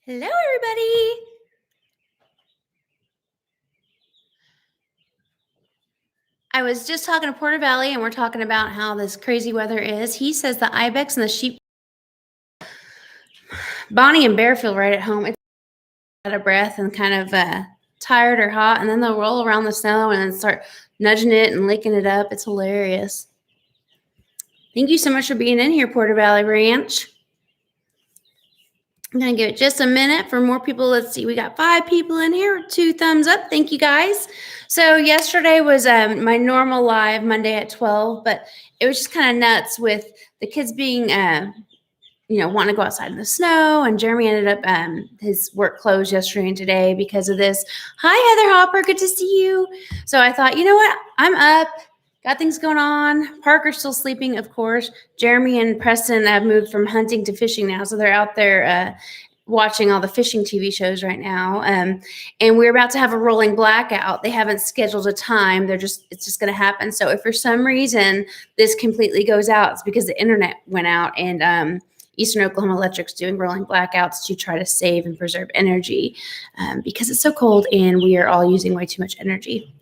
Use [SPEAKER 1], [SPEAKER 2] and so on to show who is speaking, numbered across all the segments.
[SPEAKER 1] Hello, everybody. I was just talking to Porter Valley, and we're talking about how this crazy weather is. He says the ibex and the sheep, Bonnie and Bear feel right at home. It's out of breath and kind of tired or hot, and then they'll roll around the snow and then start nudging it and licking it up. It's hilarious. Thank you so much for being in here, Porter Valley Ranch. I'm going to give it just a minute for more people. Let's see. We got 5 people in here. 2 thumbs up. Thank you, guys. So yesterday was my normal live Monday at 12, but it was just kind of nuts with the kids being, wanting to go outside in the snow. And Jeremy ended up, his work closed yesterday and today because of this. Hi, Heather Hopper. Good to see you. So I thought, you know what? I'm up. Got things going on. Parker's still sleeping, of course. Jeremy and Preston have moved from hunting to fishing now, so they're out there watching all the fishing TV shows right now. And we're about to have a rolling blackout. They haven't scheduled a time. It's just going to happen. So if for some reason this completely goes out, it's because the internet went out, and Eastern Oklahoma Electric's doing rolling blackouts to try to save and preserve energy because it's so cold and we are all using way too much energy.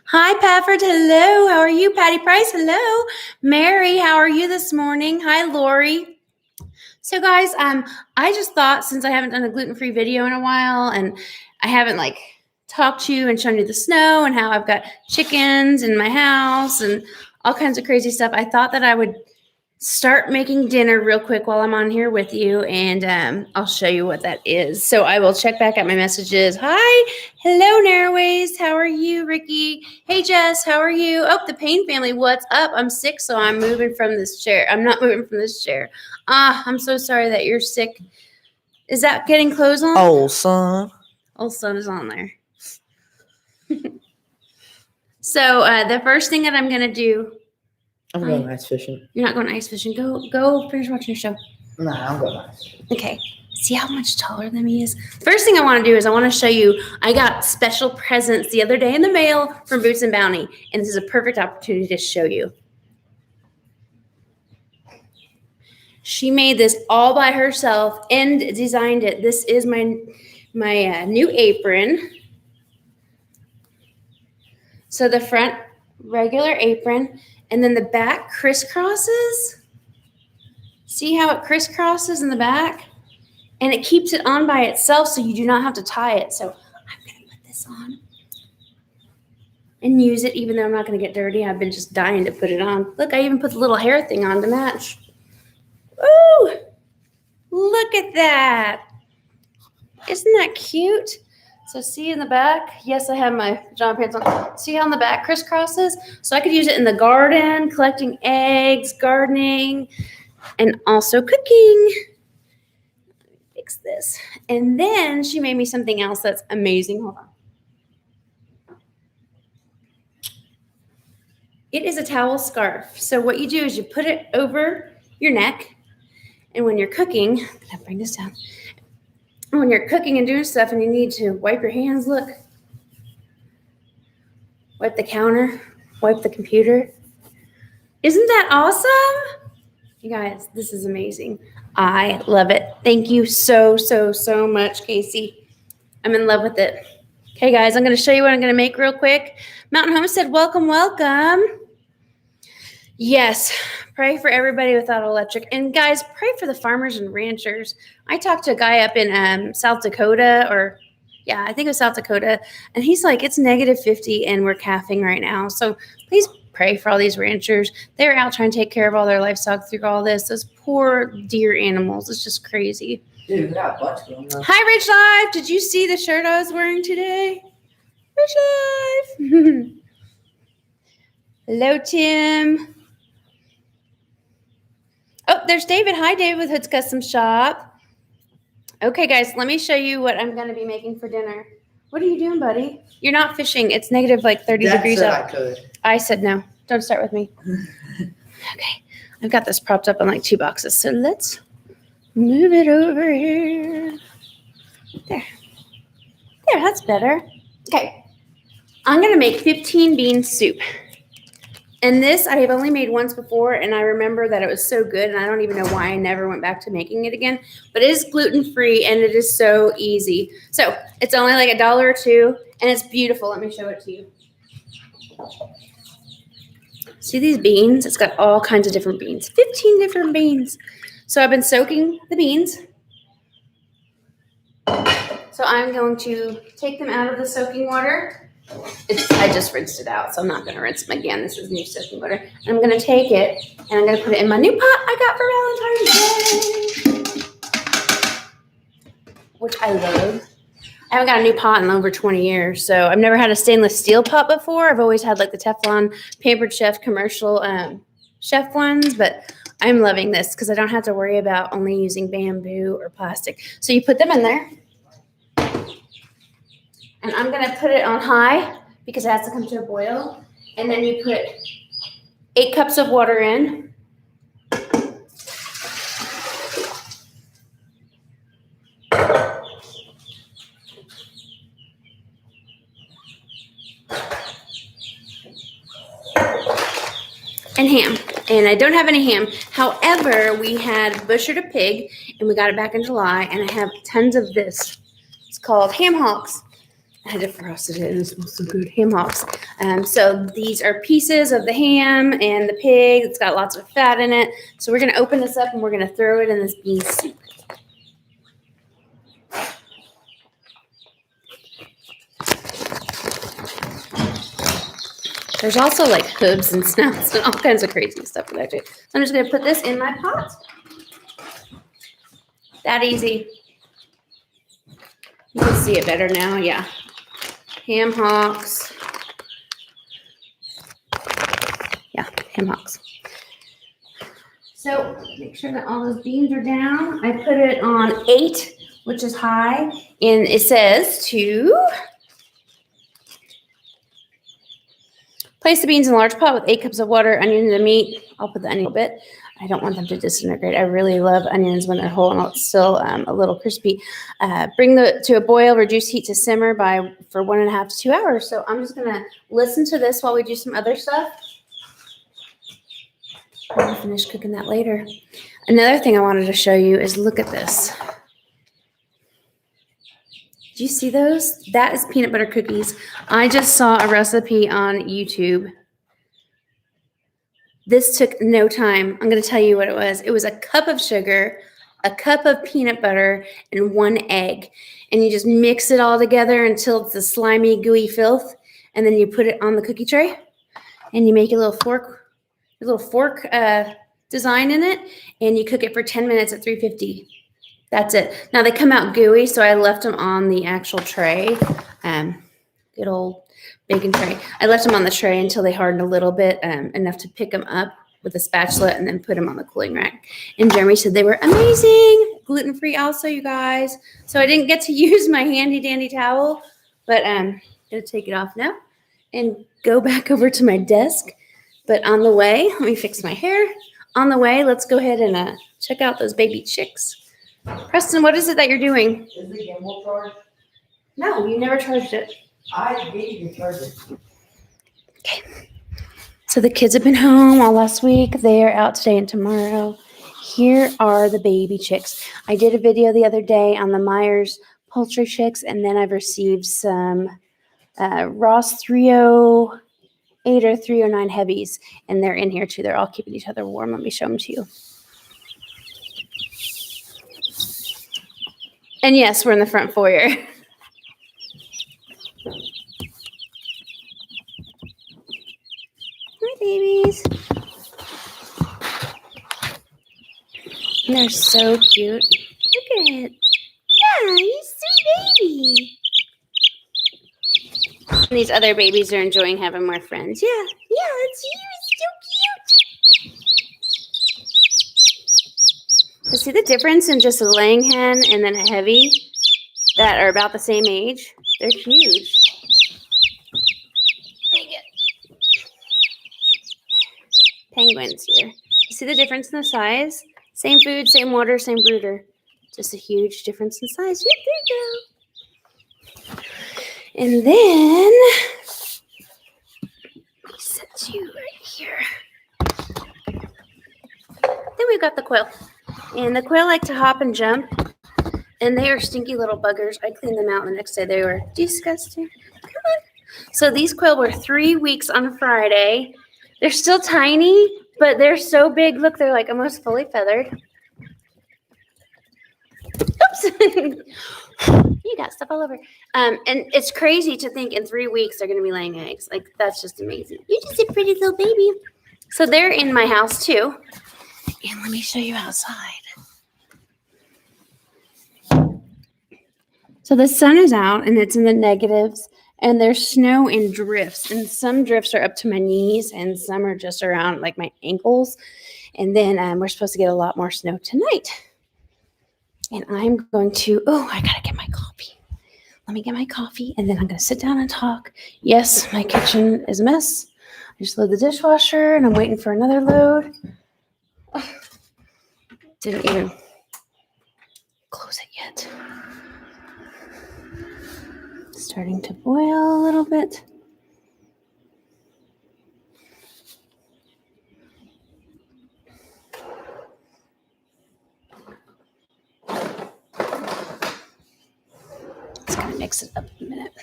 [SPEAKER 1] Hi, Pafford. Hello. How are you? Patty Price. Hello. Mary, how are you this morning? Hi, Lori. So, guys, I just thought, since I haven't done a gluten-free video in a while and I haven't talked to you and shown you the snow and how I've got chickens in my house and all kinds of crazy stuff, I thought that I would start making dinner real quick while I'm on here with you, and I'll show you what that is. So I will check back at my messages. Hi. Hello, Narrowways. How are you, Ricky? Hey, Jess. How are you? Oh, the Payne family. What's up? I'm sick, so I'm moving from this chair. I'm not moving from this chair. I'm so sorry that you're sick. Is that getting clothes on?
[SPEAKER 2] Old son.
[SPEAKER 1] Old son is on there. So the first thing that I'm going to do.
[SPEAKER 2] I'm going ice fishing.
[SPEAKER 1] You're not going ice fishing. Go finish watching your show.
[SPEAKER 2] Nah, I'm going ice fishing.
[SPEAKER 1] Okay. See how much taller than me is? First thing I want to do is I want to show you, I got special presents the other day in the mail from Boots and Bounty, and this is a perfect opportunity to show you. She made this all by herself and designed it. This is my new apron. So the front, regular apron, and then the back crisscrosses. See how it crisscrosses in the back? And it keeps it on by itself so you do not have to tie it. So I'm going to put this on and use it, even though I'm not going to get dirty. I've been just dying to put it on. Look, I even put the little hair thing on to match. Ooh, look at that. Isn't that cute? So see in the back, yes, I have my pajama pants on. See how in the back crisscrosses? So I could use it in the garden, collecting eggs, gardening, and also cooking. Fix this. And then she made me something else that's amazing. Hold on. It is a towel scarf. So what you do is you put it over your neck, and when you're cooking, I'm going to bring this down. When you're cooking and doing stuff and you need to wipe your hands, look. Wipe the counter, wipe the computer. Isn't that awesome? You guys, this is amazing. I love it. Thank you so much, Casey. I'm in love with it. Okay, guys, I'm going to show you what I'm going to make real quick. Mountain Homestead, welcome. Yes, pray for everybody without electric. And guys, pray for the farmers and ranchers. I talked to a guy up in South Dakota, I think it was South Dakota, and he's like, it's -50 and we're calving right now. So please pray for all these ranchers. They're out trying to take care of all their livestock through all this. Those poor deer animals. It's just crazy.
[SPEAKER 2] Dude, we got a bunch going on.
[SPEAKER 1] Hi, Rich Life. Did you see the shirt I was wearing today? Rich Life. Hello, Tim. Oh, there's David. Hi, David with Hood's Custom Shop. Okay, guys, let me show you what I'm going to be making for dinner. What are you doing, buddy? You're not fishing. It's negative 30 degrees out.
[SPEAKER 2] I could.
[SPEAKER 1] I said no. Don't start with me. Okay. I've got this propped up on 2 boxes. So let's move it over here. There, that's better. Okay. I'm going to make 15 bean soup. And this I have only made once before, and I remember that it was so good, and I don't even know why I never went back to making it again. But it is gluten-free, and it is so easy. So it's only like $1 or $2, and it's beautiful. Let me show it to you. See these beans? It's got all kinds of different beans. 15 different beans. So I've been soaking the beans. So I'm going to take them out of the soaking water. I just rinsed it out, so I'm not going to rinse them again. This is new soaking water. I'm going to take it, and I'm going to put it in my new pot I got for Valentine's Day, which I love. I haven't got a new pot in over 20 years, so I've never had a stainless steel pot before. I've always had like the Teflon Pampered Chef commercial chef ones, but I'm loving this because I don't have to worry about only using bamboo or plastic. So you put them in there. And I'm going to put it on high because it has to come to a boil. And then you put 8 cups of water in. And ham. And I don't have any ham. However, we had butchered a pig, and we got it back in July, and I have tons of this. It's called ham hocks. I had defrosted it, and it smells so good. Ham hocks. So these are pieces of the ham and the pig. It's got lots of fat in it. So we're going to open this up, and we're going to throw it in this bean soup. There's also like hooves and snouts and all kinds of crazy stuff in there too. So I'm just going to put this in my pot. That easy. You can see it better now. Yeah. Ham hocks. Yeah, ham hocks. So make sure that all those beans are down. I put it on 8, which is high. And it says to place the beans in a large pot with 8 cups of water, onions, and meat. I'll put the onion a bit. I don't want them to disintegrate. I really love onions when they're whole and it's still a little crispy. Bring to a boil, reduce heat to simmer for 1.5 to 2 hours. So I'm just going to listen to this while we do some other stuff. I'll finish cooking that later. Another thing I wanted to show you is look at this. Do you see those? That is peanut butter cookies. I just saw a recipe on YouTube. This took no time. I'm going to tell you what it was. It was a cup of sugar, a cup of peanut butter, and 1 egg. And you just mix it all together until it's a slimy, gooey filth. And then you put it on the cookie tray. And you make a little fork design in it. And you cook it for 10 minutes at 350. That's it. Now they come out gooey, so I left them on the actual tray. Good old bacon tray. I left them on the tray until they hardened a little bit, enough to pick them up with a spatula and then put them on the cooling rack. And Jeremy said they were amazing. Gluten-free also, you guys. So I didn't get to use my handy-dandy towel, but I'm going to take it off now and go back over to my desk. But on the way, let me fix my hair. On the way, let's go ahead and check out those baby chicks. Preston, what is it that you're doing?
[SPEAKER 2] Is the gimbal charged?
[SPEAKER 1] No, you never charged it.
[SPEAKER 2] I gave you charge it.
[SPEAKER 1] Okay. So the kids have been home all last week. They are out today and tomorrow. Here are the baby chicks. I did a video the other day on the Myers poultry chicks, and then I've received some Ross 308 or 309 heavies, and they're in here too. They're all keeping each other warm. Let me show them to you. And yes, we're in the front foyer. Hi, babies. And they're so cute. Look at it. Yeah, he's a sweet baby. And these other babies are enjoying having more friends. Yeah, it's you. It's so cute. So see the difference in just a laying hen and then a heavy that are about the same age? They're huge. Penguins here. You see the difference in the size? Same food, same water, same brooder. Just a huge difference in size. Yep, there you go. And then set two right here. Then we've got the quail. And the quail like to hop and jump. And they are stinky little buggers. I cleaned them out the next day. They were disgusting. Come on. So these quail were 3 weeks on Friday. They're still tiny, but they're so big. Look, they're like almost fully feathered. Oops. You got stuff all over. And it's crazy to think in 3 weeks they're going to be laying eggs. Like, that's just amazing. You're just a pretty little baby. So they're in my house too. And let me show you outside. So the sun is out and it's in the negatives. And there's snow and drifts. And some drifts are up to my knees and some are just around like my ankles. And then we're supposed to get a lot more snow tonight. And I'm going to, I got to get my coffee. Let me get my coffee and then I'm going to sit down and talk. Yes, my kitchen is a mess. I just loaded the dishwasher and I'm waiting for another load. Didn't even close it yet. Starting to boil a little bit. Just gonna mix it up in a minute.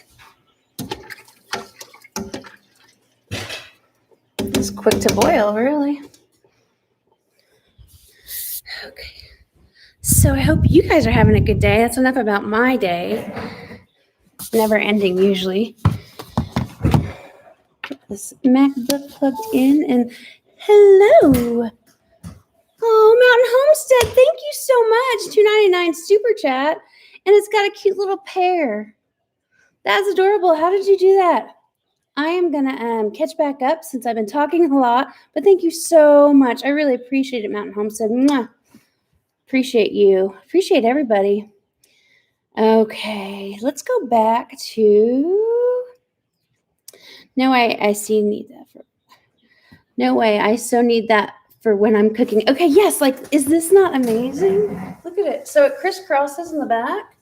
[SPEAKER 1] It's quick to boil, really. Okay. So I hope you guys are having a good day. That's enough about my day. Never ending usually. Get this MacBook plugged in and hello. Oh, Mountain Homestead, thank you so much. $2.99 super chat. And it's got a cute little pear. That's adorable. How did you do that? I am going to catch back up since I've been talking a lot. But thank you so much. I really appreciate it, Mountain Homestead. Mwah. Appreciate you. Appreciate everybody. Okay, let's go back to. No way, I need that for. No way, I so need that for when I'm cooking. Okay, yes, like, is this not amazing? Look at it. So it crisscrosses in the back.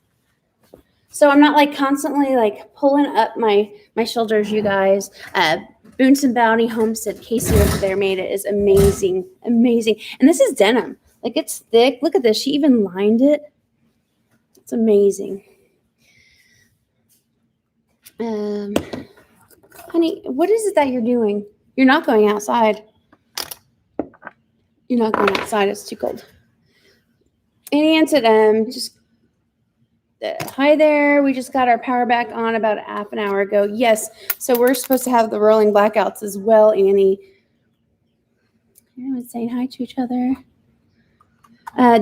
[SPEAKER 1] So I'm not like constantly like pulling up my shoulders, you guys. Boons and Bounty Homestead, Casey over there made it. Is amazing, amazing. And this is denim. Like, it's thick. Look at this. She even lined it. It's amazing. Honey, what is it that you're doing? You're not going outside. You're not going outside. It's too cold. And Ann said, hi there. We just got our power back on about a half an hour ago. Yes. So we're supposed to have the rolling blackouts as well, Annie. Everyone's saying hi to each other.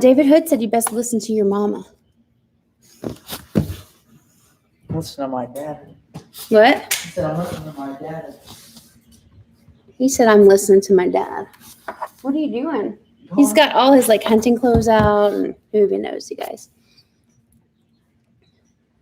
[SPEAKER 1] David Hood said you best listen to your mama.
[SPEAKER 2] Listen to my dad.
[SPEAKER 1] What?
[SPEAKER 2] He said, I'm listening to my dad.
[SPEAKER 1] He said, I'm listening to my dad. What are you doing? He's got all his like hunting clothes out and who even knows, you guys.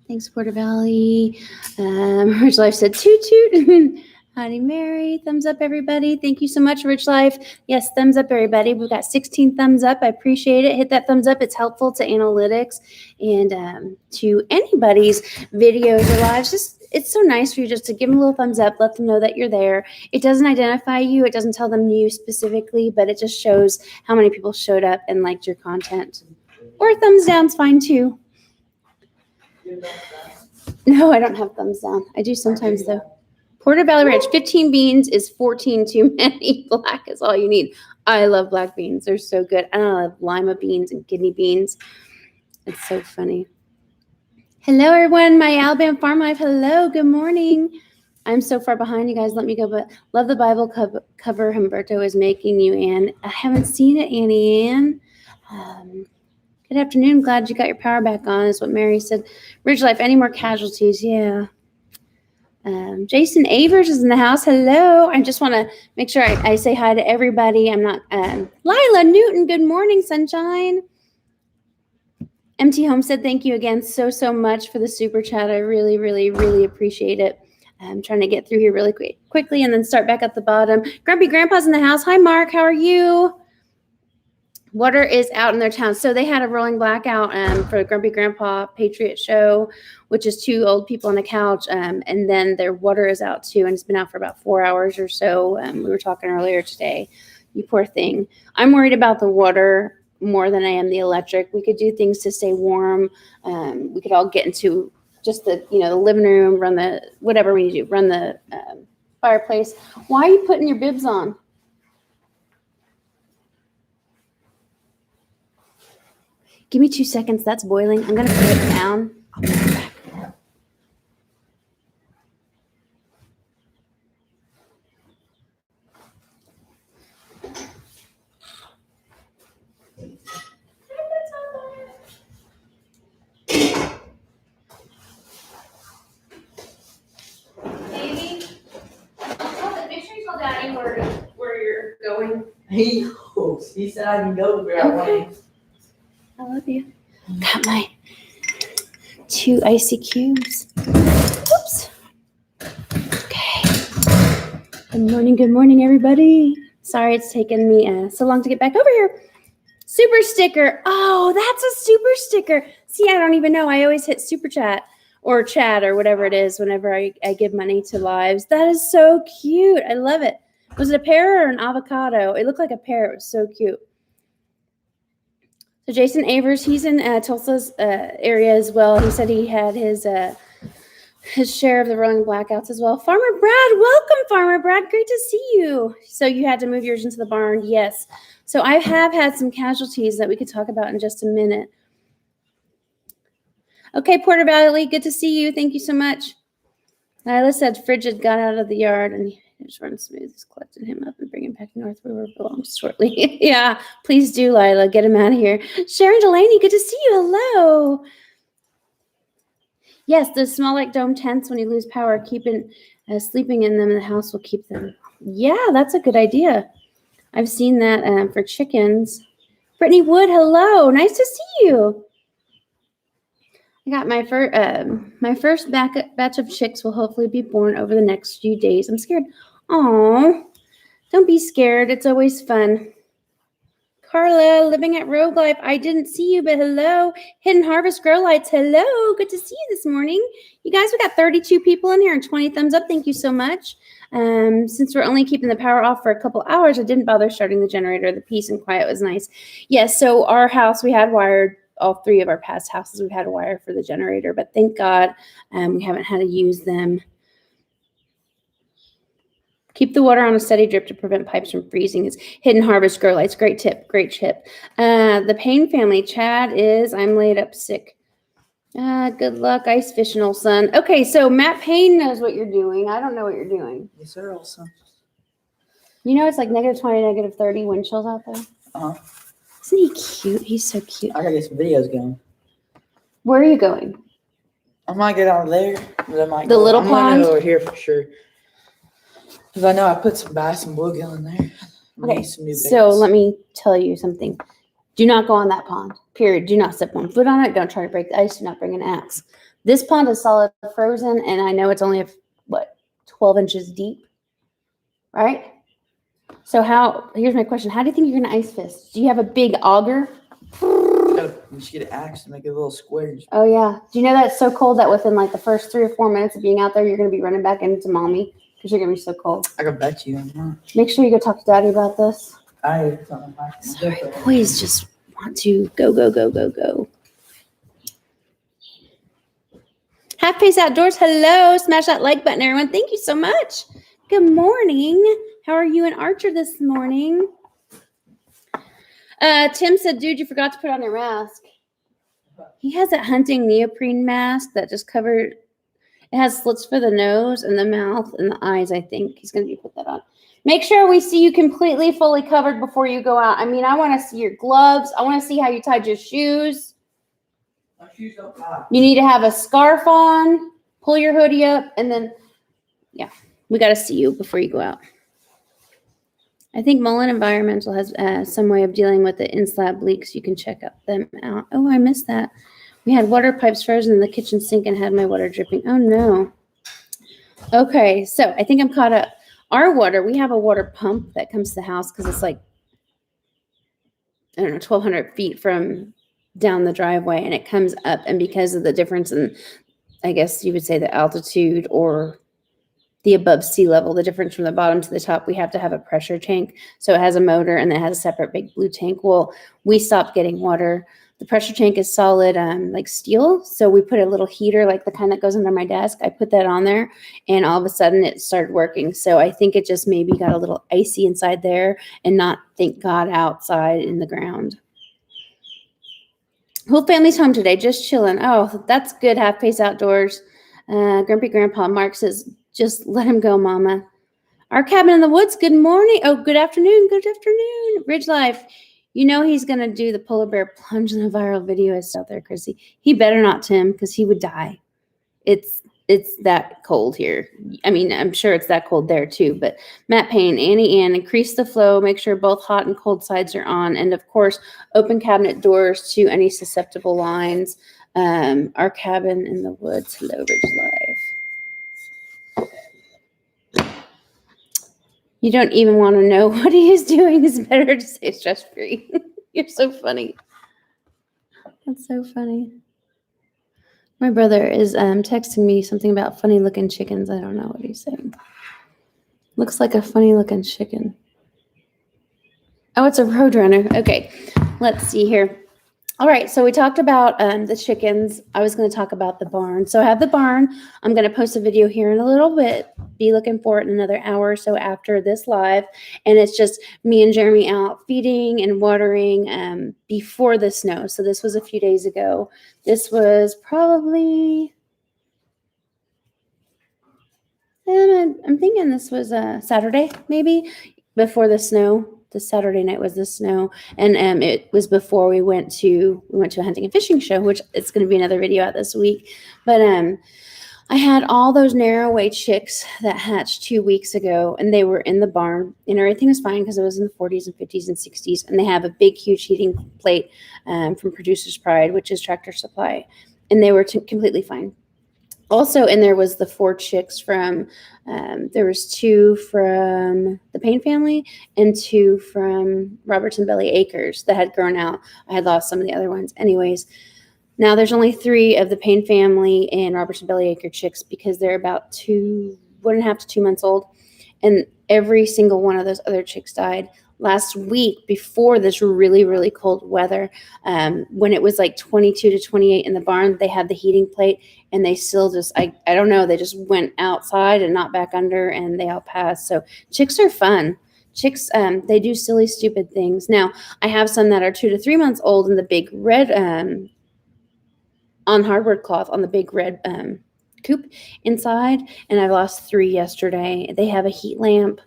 [SPEAKER 1] Thanks, Porter Valley. Rich Life said, toot toot. Honey Mary, thumbs up, everybody. Thank you so much, Rich Life. Yes, thumbs up, everybody. We've got 16 thumbs up. I appreciate it. Hit that thumbs up. It's helpful to analytics and to anybody's videos or lives. It's so nice for you just to give them a little thumbs up, let them know that you're there. It doesn't identify you. It doesn't tell them you specifically, but it just shows how many people showed up and liked your content. Or thumbs down's fine, too. No, I don't have thumbs down. I do sometimes, though. Porter Valley Ranch, 15 beans is 14 too many. Black is all you need. I love black beans. They're so good. I love lima beans and kidney beans. It's so funny. Hello, everyone. My Alabama Farm Life. Hello. Good morning. I'm so far behind, you guys. Let me go. But love the Bible cover Humberto is making you, Ann. I haven't seen it, Annie Ann. Good afternoon. Glad you got your power back on, is what Mary said. Ridge Life, any more casualties? Yeah. Jason Avers is in the house. Hello. I just want to make sure I say hi to everybody. I'm not. Lila Newton, good morning, sunshine. MT Homestead, thank you again so much for the super chat. I really, really, really appreciate it. I'm trying to get through here really quickly and then start back at the bottom. Grumpy Grandpa's in the house. Hi, Mark. How are you? Water is out in their town. So they had a rolling blackout for Grumpy Grandpa Patriot Show, which is 2 old people on a couch. And then their water is out too. And it's been out for about 4 hours or so. We were talking earlier today. You poor thing. I'm worried about the water more than I am the electric. We could do things to stay warm. We could all get into just the living room, run the whatever we need to do, run the fireplace. Why are you putting your bibs on? Give me 2 seconds. That's boiling. I'm going to put it down. I'll be right back. Baby, make sure you tell Daddy where you're going.
[SPEAKER 2] He said I can go where I want.
[SPEAKER 1] I love you. Got my 2 icy cubes. Oops. Okay. Good morning, everybody. Sorry it's taken me so long to get back over here. Super sticker. Oh, that's a super sticker. See, I don't even know. I always hit super chat or chat or whatever it is whenever I give money to lives. That is so cute. I love it. Was it a pear or an avocado? It looked like a pear. It was so cute. So Jason Avers, he's in Tulsa's area as well. He said he had his share of the rolling blackouts as well. Farmer Brad, welcome, Farmer Brad. Great to see you. So you had to move yours into the barn. Yes. So I have had some casualties that we could talk about in just a minute. Okay, Porter Valley, good to see you. Thank you so much. Lila said Frigid got out of the yard and he just runs smooth. He's collecting him up and bringing him back north where he belongs shortly. Yeah, please do, Lila. Get him out of here. Sharon Delaney, good to see you. Hello. Yes, the small like dome tents when you lose power, sleeping in them in the house will keep them. Yeah, that's a good idea. I've seen that for chickens. Brittany Wood, hello. Nice to see you. I got my first batch of chicks will hopefully be born over the next few days. I'm scared. Oh, don't be scared. It's always fun. Carla, living at Rogue Life. I didn't see you, but hello. Hidden Harvest Grow Lights. Hello. Good to see you this morning. You guys, we got 32 people in here and 20 thumbs up. Thank you so much. Since we're only keeping the power off for a couple hours, I didn't bother starting the generator. The peace and quiet was nice. Yes, so our house, we had wired. All 3 of our past houses, we've had a wire for the generator, but thank God we haven't had to use them. Keep the water on a steady drip to prevent pipes from freezing. It's Hidden Harvest Grow Lights. Great tip. Great tip. The Payne family. Chad is, I'm laid up sick. Good luck ice fishing, old son. Okay, so Matt Payne knows what you're doing. I don't know what you're doing.
[SPEAKER 2] Yes, sir, old son.
[SPEAKER 1] You know it's like -20, -30 wind chills out there?
[SPEAKER 2] Uh-huh.
[SPEAKER 1] Isn't he cute? He's so cute.
[SPEAKER 2] I gotta get some videos going.
[SPEAKER 1] Where are you going?
[SPEAKER 2] I might get out of there, but I might
[SPEAKER 1] The little
[SPEAKER 2] I'm
[SPEAKER 1] pond?
[SPEAKER 2] going over here for sure. Because I know I put some bluegill in there.
[SPEAKER 1] Okay,
[SPEAKER 2] Some new
[SPEAKER 1] so
[SPEAKER 2] baits.
[SPEAKER 1] let me tell you something. Do not go on that pond, period. Do not step 1 foot on it. Don't try to break the ice. Do not bring an axe. This pond is solid frozen, and I know it's only, 12 inches deep, right? So here's my question. How do you think you're going to ice fish? Do you have a big auger?
[SPEAKER 2] You should get an axe and make it little squares.
[SPEAKER 1] Oh, yeah. Do you know that it's so cold that within like the first 3 or 4 minutes of being out there, you're going to be running back into mommy because you're going to be so cold?
[SPEAKER 2] I can bet you.
[SPEAKER 1] Make sure you go talk to Daddy about this.
[SPEAKER 2] Sorry,
[SPEAKER 1] Boys just want to go, go, go, go, go. Half Pace Outdoors, hello. Smash that like button, everyone. Thank you so much. Good morning. How are you and Archer this morning? Tim said, dude, you forgot to put on your mask. He has that hunting neoprene mask that just covered. It has slits for the nose and the mouth and the eyes, I think. He's going to put that on. Make sure we see you completely, fully covered before you go out. I mean, I want to see your gloves. I want to see how you tied your shoes.
[SPEAKER 2] My shoes don't tie.
[SPEAKER 1] You need to have a scarf on, pull your hoodie up, and then, yeah, we got to see you before you go out. I think Mullen Environmental has some way of dealing with the in-slab leaks. You can check them out. Oh, I missed that. We had water pipes frozen in the kitchen sink and had my water dripping. Oh, no. Okay, so I think I'm caught up. Our water, we have a water pump that comes to the house because it's like I don't know, 1,200 feet from down the driveway, and it comes up. And because of the difference in, I guess you would say, the altitude or the above sea level, the difference from the bottom to the top, we have to have a pressure tank. So it has a motor and it has a separate big blue tank. Well, we stopped getting water. The pressure tank is solid, like steel. So we put a little heater, like the kind that goes under my desk. I put that on there, and all of a sudden it started working. So I think it just maybe got a little icy inside there, and not, thank God, outside in the ground. Whole family's home today, just chilling. Oh, that's good. Half pace outdoors. Grumpy Grandpa Mark says, just let him go, Mama. Our cabin in the woods. Good morning. Oh, good afternoon. Good afternoon. Ridge Life. You know he's going to do the polar bear plunge in a viral video out there, Chrissy. He better not, Tim, because he would die. It's that cold here. I mean, I'm sure it's that cold there too. But Matt Payne, Annie Ann, increase the flow. Make sure both hot and cold sides are on. And, of course, open cabinet doors to any susceptible lines. Our cabin in the woods. Hello, Ridge Life. You don't even want to know what he is doing. It's better to say stress-free. You're so funny. That's so funny. My brother is texting me something about funny-looking chickens. I don't know what he's saying. Looks like a funny-looking chicken. Oh, it's a roadrunner. Okay, let's see here. All right, so we talked about the chickens. I was going to talk about the barn. So I have the barn. I'm going to post a video here in a little bit. Be looking for it in another hour or so after this live. And it's just me and Jeremy out feeding and watering before the snow. So this was a few days ago. This was probably, I'm thinking this was Saturday, maybe, before the snow. The Saturday night was the snow, and it was before we went to a hunting and fishing show, which it's going to be another video out this week. But I had all those narrow-way chicks that hatched 2 weeks ago, and they were in the barn, and everything was fine because it was in the 40s and 50s and 60s, and they have a big, huge heating plate from Producer's Pride, which is Tractor Supply, and they were completely fine. Also in there was the 4 chicks from, there was 2 from the Payne family and 2 from Robertson Belly Acres that had grown out. I had lost some of the other ones. Anyways, now there's only 3 of the Payne family and Robertson Belly Acre chicks because they're about 1.5 to 2 months old. And every single one of those other chicks died. Last week, before this really, really cold weather, when it was like 22 to 28 in the barn, they had the heating plate, and they still just, I don't know, they just went outside and not back under, and they all passed. So chicks are fun. Chicks, they do silly, stupid things. Now, I have some that are 2 to 3 months old in the big red, on hardwood cloth, on the big red coop inside, and I've lost 3 yesterday. They have a heat lamp.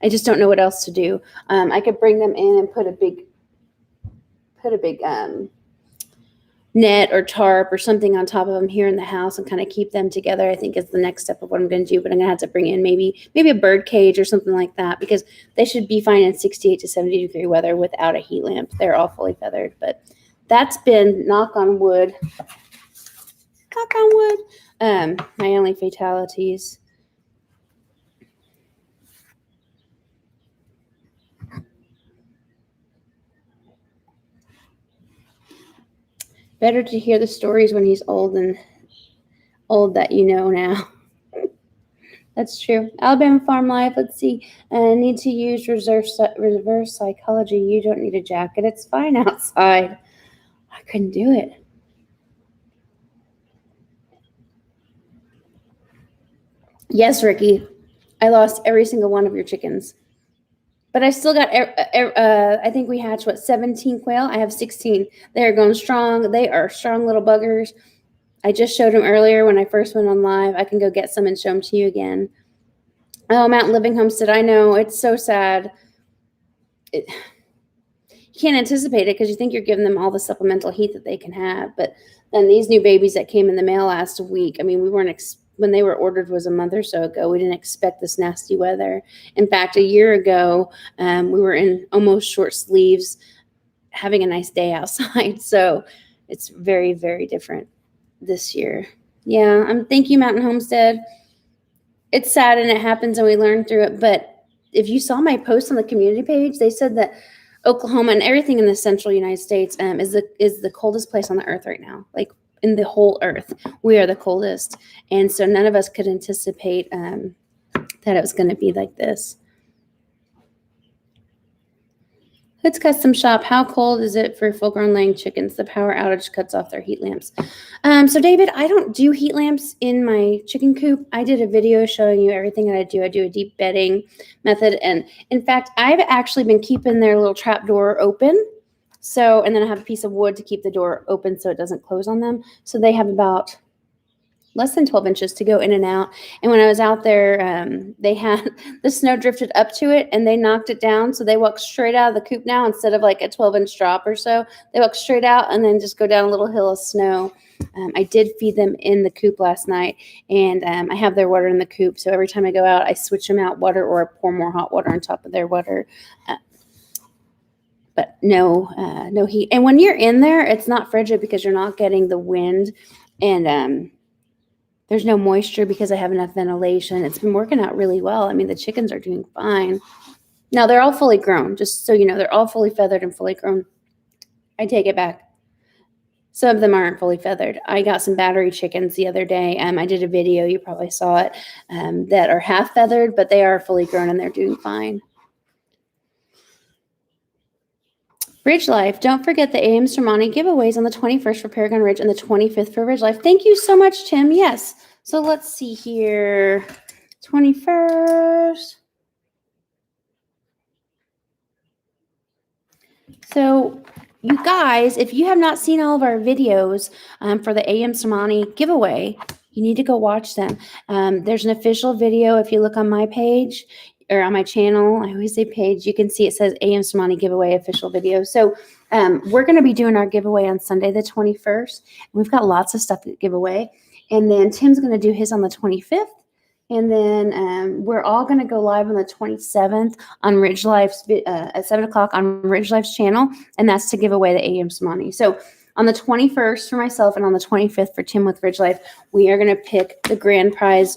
[SPEAKER 1] I just don't know what else to do. I could bring them in and put a big net or tarp or something on top of them here in the house and kind of keep them together. I think is the next step of what I'm going to do. But I'm going to have to bring in maybe a bird cage or something like that, because they should be fine in 68 to 70 degree weather without a heat lamp. They're all fully feathered. But that's been, knock on wood, my only fatalities. Better to hear the stories when he's old than old that you know now. That's true. Alabama Farm Life. Let's see. Need to use reverse psychology. You don't need a jacket. It's fine outside. I couldn't do it. Yes, Ricky. I lost every single one of your chickens. But I still got, I think we hatched, 17 quail? I have 16. They're going strong. They are strong little buggers. I just showed them earlier when I first went on live. I can go get some and show them to you again. Oh, Mountain Living Homestead. I know. It's so sad. You can't anticipate it because you think you're giving them all the supplemental heat that they can have. But then these new babies that came in the mail last week, I mean, we weren't when they were ordered was a month or so ago. We didn't expect this nasty weather. In fact, a year ago, we were in almost short sleeves having a nice day outside. So it's very, very different this year. Yeah, thank you, Mountain Homestead. It's sad and it happens and we learn through it. But if you saw my post on the community page, they said that Oklahoma and everything in the central United States is the coldest place on the earth right now. Like in the whole earth, we are the coldest. And so none of us could anticipate that it was going to be like this. Hood's Custom Shop. How cold is it for full-grown laying chickens? The power outage cuts off their heat lamps. So David, I don't do heat lamps in my chicken coop. I did a video showing you everything that I do. I do a deep bedding method. And in fact, I've actually been keeping their little trap door open. So, and then I have a piece of wood to keep the door open so it doesn't close on them. So they have about less than 12 inches to go in and out. And when I was out there, they had the snow drifted up to it and they knocked it down. So they walk straight out of the coop now instead of like a 12-inch drop or so. They walk straight out and then just go down a little hill of snow. I did feed them in the coop last night, and I have their water in the coop. So every time I go out, I switch them out water or I pour more hot water on top of their water. But no heat. And when you're in there, it's not frigid because you're not getting the wind, and there's no moisture because I have enough ventilation. It's been working out really well. I mean, the chickens are doing fine. Now, they're all fully grown. Just so you know, they're all fully feathered and fully grown. I take it back. Some of them aren't fully feathered. I got some battery chickens the other day. I did a video, you probably saw it, that are half feathered, but they are fully grown and they're doing fine. Ridge Life. Don't forget the AM Sermani giveaways on the 21st for Paragon Ridge and the 25th for Ridge Life. Thank you so much, Tim. Yes. So let's see here. 21st. So you guys, if you have not seen all of our videos for the AM Sermani giveaway, you need to go watch them. There's an official video. If you look on my page, or on my channel, I always say page, you can see it says AM Sermani giveaway official video. So we're going to be doing our giveaway on Sunday, the 21st. We've got lots of stuff to give away. And then Tim's going to do his on the 25th. And then we're all going to go live on the 27th on Ridge Life's at 7 o'clock on Ridge Life's channel. And that's to give away the AM Sermani. So on the 21st for myself and on the 25th for Tim with Ridge Life, we are going to pick the grand prize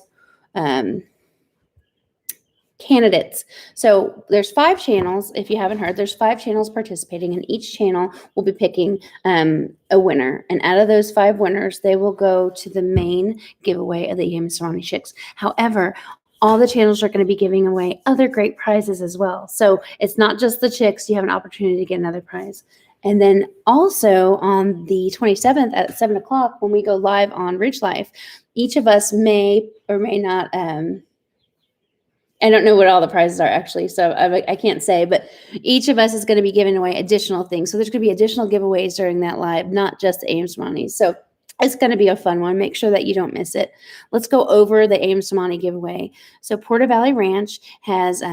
[SPEAKER 1] candidates. So there's 5 channels. If you haven't heard, there's 5 channels participating, and each channel will be picking a winner. And out of those 5 winners, they will go to the main giveaway of the AM Sermani chicks. However, all the channels are going to be giving away other great prizes as well. So it's not just the chicks. You have an opportunity to get another prize. And then also on the 27th at 7 o'clock, when we go live on Ridge Life, each of us may or may not I don't know what all the prizes are actually, so I can't say, but each of us is going to be giving away additional things. So there's going to be additional giveaways during that live, not just the AM Sermani. So it's going to be a fun one. Make sure that you don't miss it. Let's go over the AM Sermani giveaway. So Porter Valley Ranch has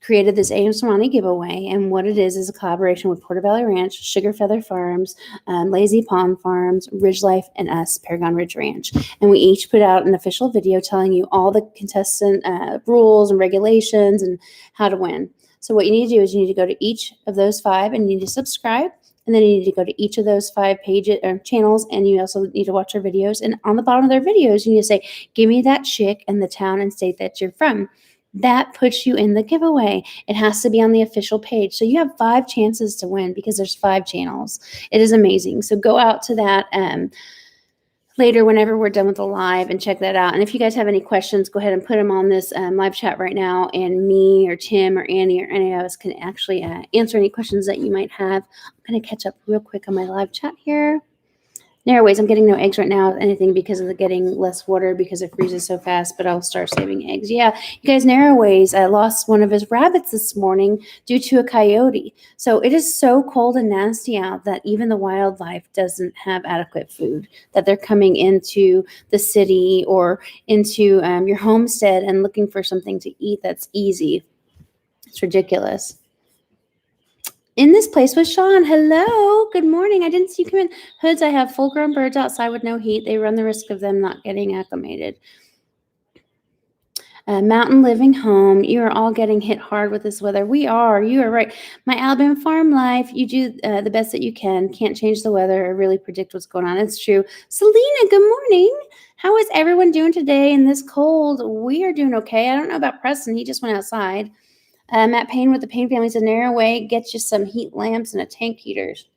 [SPEAKER 1] created this AM Sermani giveaway, and what it is a collaboration with Porter Valley Ranch, Sugar Feather Farms, Lazy Pond Farms, Ridge Life, and us, Paragon Ridge Ranch. And we each put out an official video telling you all the contestant rules and regulations and how to win. So what you need to do is you need to go to each of those 5 and you need to subscribe. And then you need to go to each of those 5 pages or channels, and you also need to watch their videos. And on the bottom of their videos, you need to say, give me that chick and the town and state that you're from. That puts you in the giveaway. It has to be on the official page. So you have 5 chances to win because there's 5 channels. It is amazing. So go out to that later whenever we're done with the live and check that out. And if you guys have any questions, go ahead and put them on this live chat right now. And me or Tim or Annie or any of us can actually answer any questions that you might have. I'm going to catch up real quick on my live chat here. Narroways, I'm getting no eggs right now, if anything, because of the getting less water because it freezes so fast, but I'll start saving eggs. Yeah, you guys, Narroways lost one of his rabbits this morning due to a coyote. So it is so cold and nasty out that even the wildlife doesn't have adequate food, that they're coming into the city or into your homestead and looking for something to eat that's easy. It's ridiculous. In this place with Sean. Hello. Good morning. I didn't see you come in. Hoods, I have full-grown birds outside with no heat. They run the risk of them not getting acclimated. Mountain living home. You are all getting hit hard with this weather. We are. You are right. My Alabama farm life. You do the best that you can. Can't change the weather or really predict what's going on. It's true. Selena, good morning. How is everyone doing today in this cold? We are doing okay. I don't know about Preston. He just went outside. Matt Payne with the Payne family said, narrow way, get you some heat lamps and a tank heaters.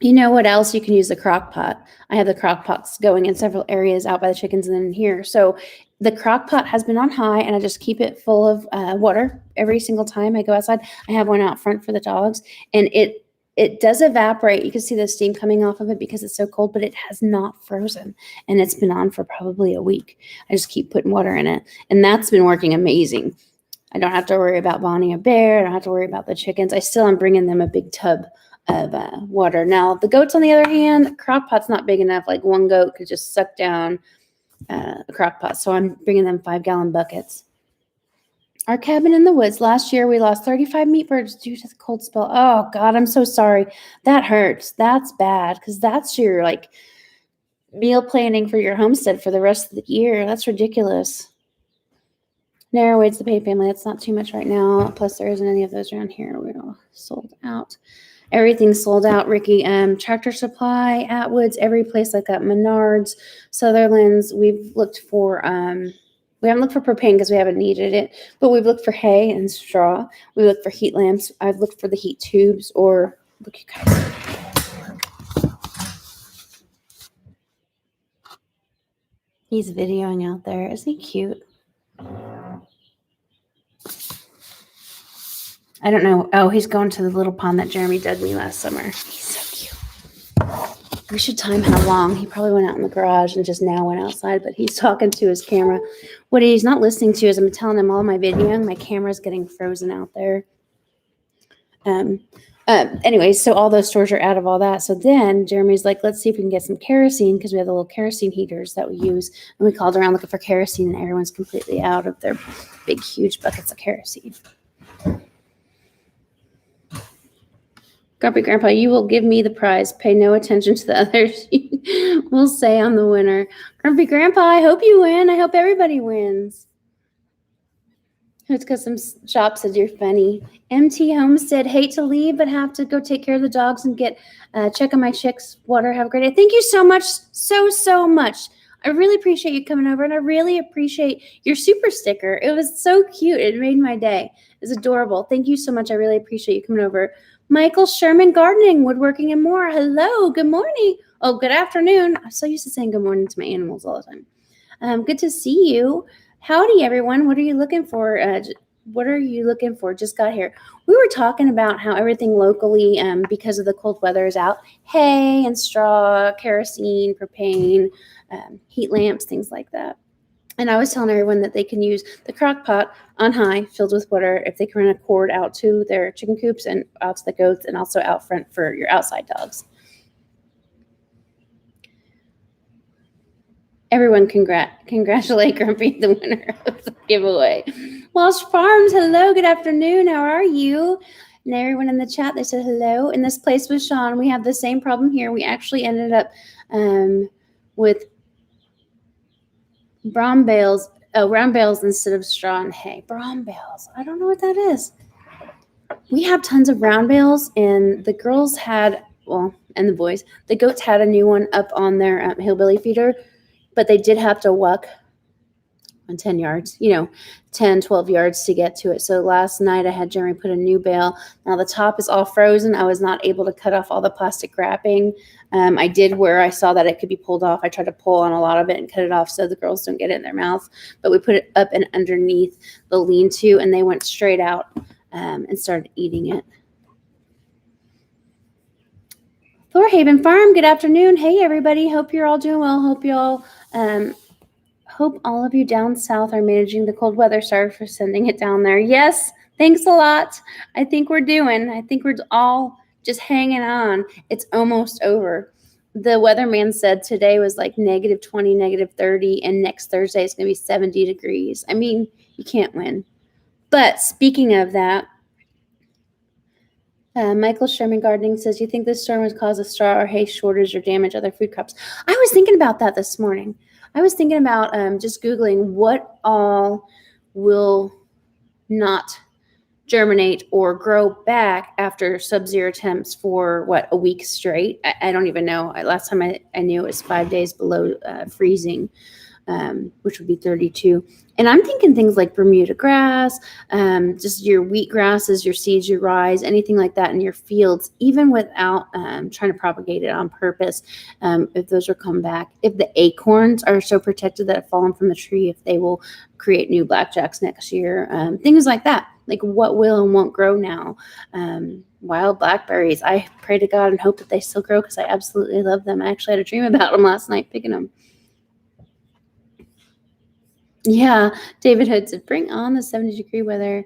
[SPEAKER 1] You know what else you can use? The crock pot. I have the crock pots going in several areas out by the chickens and then in here. So the crock pot has been on high, and I just keep it full of water every single time I go outside. I have one out front for the dogs, and it does evaporate. You can see the steam coming off of it because it's so cold, but it has not frozen, and it's been on for probably a week. I just keep putting water in it, and that's been working amazing. I don't have to worry about Bonnie a bear. I don't have to worry about the chickens. I still am bringing them a big tub of water. Now, the goats, on the other hand, crock pot's not big enough. Like one goat could just suck down a crock pot. So I'm bringing them 5-gallon buckets. Our cabin in the woods. Last year, we lost 35 meat birds due to the cold spell. Oh, God, I'm so sorry. That hurts. That's bad because that's your, like, meal planning for your homestead for the rest of the year. That's ridiculous. Narrow wade's the Pay family. That's not too much right now. Plus, there isn't any of those around here. We're all sold out. Everything's sold out, Ricky. Tractor Supply, Atwoods, every place like that. Menards, Sutherland's. We've looked for, we haven't looked for propane because we haven't needed it, but we've looked for hay and straw. We looked for heat lamps. I've looked for the heat tubes or, look, you guys. He's videoing out there. Isn't he cute? I don't know. Oh, he's going to the little pond that Jeremy dug me last summer. He's so cute. We should time how long. He probably went out in the garage and just now went outside, but he's talking to his camera. What he's not listening to is I'm telling him all my videoing. My camera's getting frozen out there. Anyway, so all those stores are out of all that. So then Jeremy's like, let's see if we can get some kerosene because we have the little kerosene heaters that we use. And we called around looking for kerosene, and everyone's completely out of their big, huge buckets of kerosene. Grumpy Grandpa, you will give me the prize. Pay no attention to the others. We'll say I'm the winner. Grumpy Grandpa, I hope you win. I hope everybody wins. Who's Custom Shop said you're funny. MT Homestead, hate to leave, but have to go take care of the dogs and get check on my chicks. Water, have a great day. Thank you so much, so much. I really appreciate you coming over, and I really appreciate your super sticker. It was so cute. It made my day. It's adorable. Thank you so much. I really appreciate you coming over. Michael Sherman Gardening, Woodworking and More. Hello. Good morning. Oh, good afternoon. I'm so used to saying good morning to my animals all the time. Good to see you. Howdy, everyone. What are you looking for? Just got here. We were talking about how everything locally, because of the cold weather, is out. Hay and straw, kerosene, propane, heat lamps, things like that. And I was telling everyone that they can use the crock pot on high, filled with water, if they can run a cord out to their chicken coops and out to the goats, and also out front for your outside dogs. Everyone congratulate Grumpy, the winner of the giveaway. Walsh Farms, hello, good afternoon. How are you? And everyone in the chat, they said hello. In this place with Sean, we have the same problem here. We actually ended up with brown bales instead of straw and hay. Brown bales. I don't know what that is. We have tons of round bales, and the girls had, and the boys, the goats had a new one up on their hillbilly feeder, but they did have to walk on 10 yards, 10, 12 yards to get to it. So last night I had Jeremy put a new bale. Now the top is all frozen. I was not able to cut off all the plastic wrapping. I did where I saw that it could be pulled off. I tried to pull on a lot of it and cut it off so the girls don't get it in their mouth. But we put it up and underneath the lean-to, and they went straight out and started eating it. Thorhaven Farm, good afternoon. Hey, everybody. Hope you're all doing well. Hope all of you down south are managing the cold weather. Sorry for sending it down there. Yes, thanks a lot. I think we're all just hanging on. It's almost over. The weatherman said today was like -20, -30, and next Thursday it's going to be 70 degrees. I mean, you can't win. But speaking of that, Michael Sherman Gardening says, you think this storm would cause a straw or hay shortage or damage other food crops? I was thinking about that this morning. I was thinking about just Googling what all will not germinate or grow back after sub-zero temps for, a week straight? I don't even know. Last time I knew it was 5 days below freezing. which would be 32. And I'm thinking things like Bermuda grass, just your wheat grasses, your seeds, your rye, anything like that in your fields, even without trying to propagate it on purpose. If those will come back, if the acorns are so protected that have fallen from the tree, if they will create new blackjacks next year, things like that. Like what will and won't grow now. Wild blackberries. I pray to God and hope that they still grow because I absolutely love them. I actually had a dream about them last night picking them. Yeah, David Hood said, bring on the 70-degree weather.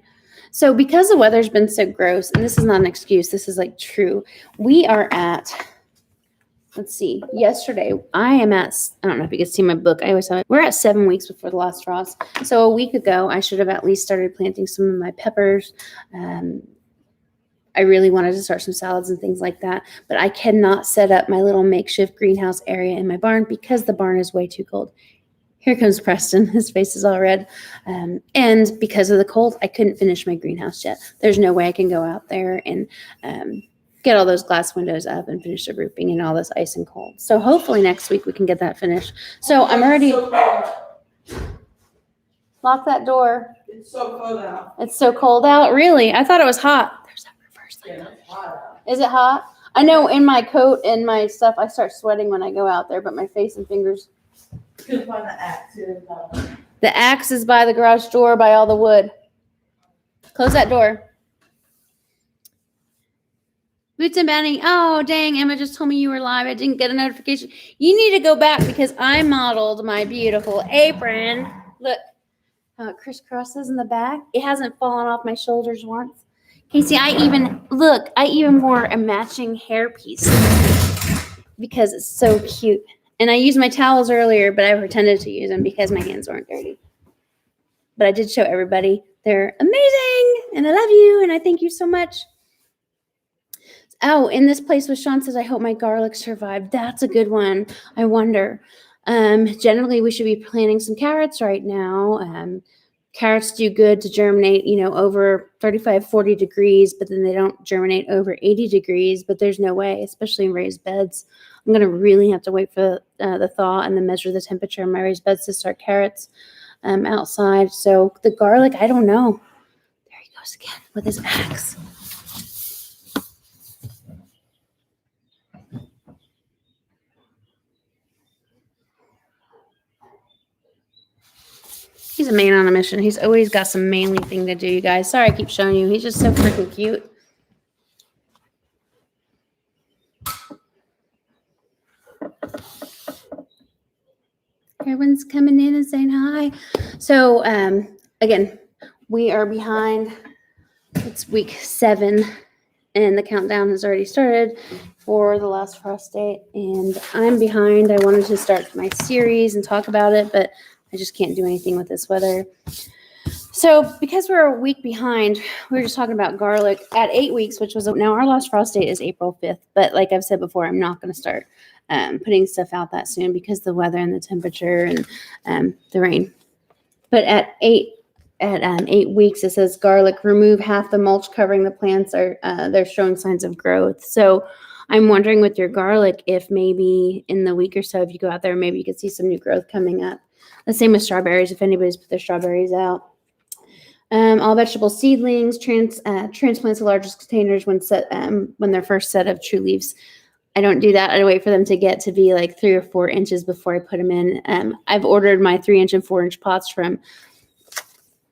[SPEAKER 1] So because the weather's been so gross, and this is not an excuse, this is like true. We are at, let's see, yesterday, I don't know if you can see my book. I always have it. We're at 7 weeks before the last frost. So a week ago, I should have at least started planting some of my peppers. I really wanted to start some salads and things like that, but I cannot set up my little makeshift greenhouse area in my barn because the barn is way too cold. Here comes Preston. His face is all red. And because of the cold, I couldn't finish my greenhouse yet. There's no way I can go out there and get all those glass windows up and finish the roofing and all this ice and cold. So hopefully next week we can get that finished. So I'm already... Lock that door.
[SPEAKER 2] It's so cold out.
[SPEAKER 1] It's so cold out? Really? I thought it was hot. There's that reverse light.
[SPEAKER 2] Yeah, it's hot out.
[SPEAKER 1] Is it hot? I know in my coat and my stuff, I start sweating when I go out there, but my face and fingers...
[SPEAKER 2] You can find the axe here.
[SPEAKER 1] The axe is by the garage door by all the wood. Close that door. Boots and Benny. Oh, dang. Emma just told me you were live. I didn't get a notification. You need to go back because I modeled my beautiful apron. Look how it crisscrosses in the back. It hasn't fallen off my shoulders once. Casey, I even wore a matching hairpiece because it's so cute. And I used my towels earlier, but I pretended to use them because my hands weren't dirty. But I did show everybody. They're amazing, and I love you, and I thank you so much. Oh, in this place with Sean says, I hope my garlic survived. That's a good one. I wonder. Generally, we should be planting some carrots right now. Carrots do good to germinate, over 35, 40 degrees, but then they don't germinate over 80 degrees, but there's no way, especially in raised beds. I'm going to really have to wait for the thaw and then measure the temperature in my raised beds to start carrots outside. So the garlic, I don't know. There he goes again with his axe. He's a man on a mission. He's always got some manly thing to do, you guys. Sorry I keep showing you. He's just so freaking cute. Everyone's coming in and saying hi. So, again, we are behind. It's week 7, and the countdown has already started for the last frost date. And I'm behind. I wanted to start my series and talk about it, but I just can't do anything with this weather. So, because we're a week behind, we were just talking about garlic at 8 weeks, which was now our last frost date is April 5th. But like I've said before, I'm not going to start putting stuff out that soon because the weather and the temperature and the rain. But at 8 weeks, it says garlic, remove half the mulch covering the plants are they're showing signs of growth. So I'm wondering with your garlic if maybe in the week or so, if you go out there, maybe you could see some new growth coming up. The same with strawberries, if anybody's put their strawberries out. All vegetable seedlings, transplants to largest containers when they're first set of true leaves. I don't do that. I wait for them to get to be like 3 or 4 inches before I put them in. I've ordered my 3-inch and 4-inch pots from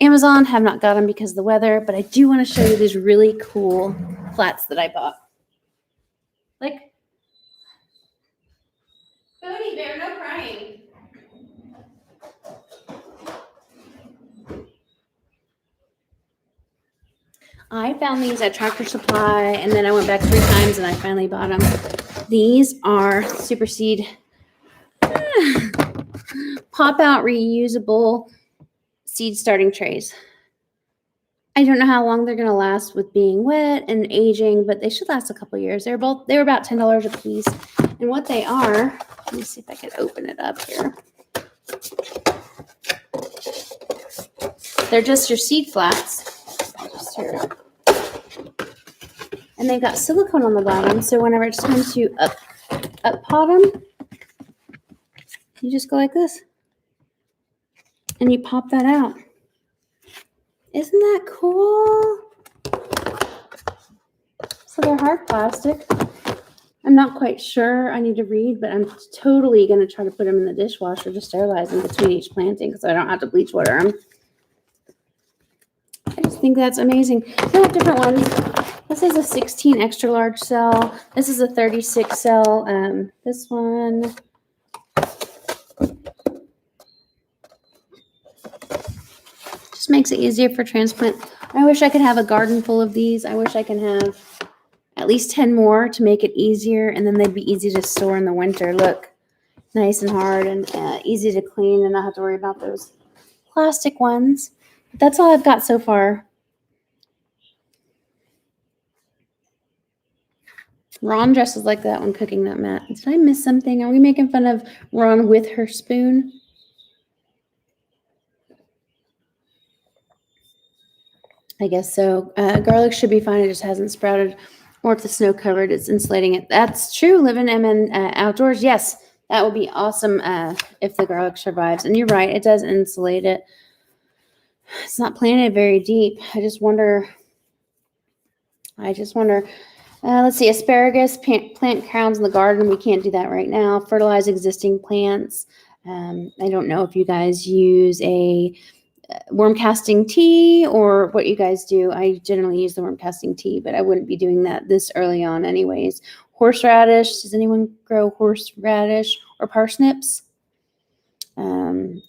[SPEAKER 1] Amazon. Have not got them because of the weather, but I do want to show you these really cool flats that I bought. Like, Bodie Bear, no crying. I found these at Tractor Supply, and then I went back 3 times, and I finally bought them. These are Super Seed pop-out reusable seed starting trays. I don't know how long they're going to last with being wet and aging, but they should last a couple years. They were about $10 a piece. And what they are, let me see if I can open it up here. They're just your seed flats. And they've got silicone on the bottom, so whenever it's time to up pot them, you just go like this. and you pop that out. Isn't that cool? So they're hard plastic. I'm not quite sure. I need to read, but I'm totally going to try to put them in the dishwasher to sterilize them between each planting so I don't have to bleach water them. I just think that's amazing. They have different ones. This is a 16 extra large cell. This is a 36 cell. This one. Just makes it easier for transplant. I wish I could have a garden full of these. I wish I could have at least 10 more to make it easier, and then they'd be easy to store in the winter. Look, nice and hard and easy to clean and not have to worry about those plastic ones. But that's all I've got so far. Ron dresses like that when cooking that mat. Did I miss something? Are we making fun of Ron with her spoon? I guess so. Garlic should be fine. It just hasn't sprouted. Or if the snow covered, it's insulating it. That's true. Living in outdoors, yes, that would be awesome if the garlic survives. And you're right, it does insulate it. It's not planted very deep. I just wonder. Let's see, asparagus, plant crowns in the garden. We can't do that right now. Fertilize existing plants. I don't know if you guys use a worm casting tea or what you guys do. I generally use the worm casting tea, but I wouldn't be doing that this early on anyways. Horseradish. Does anyone grow horseradish or parsnips?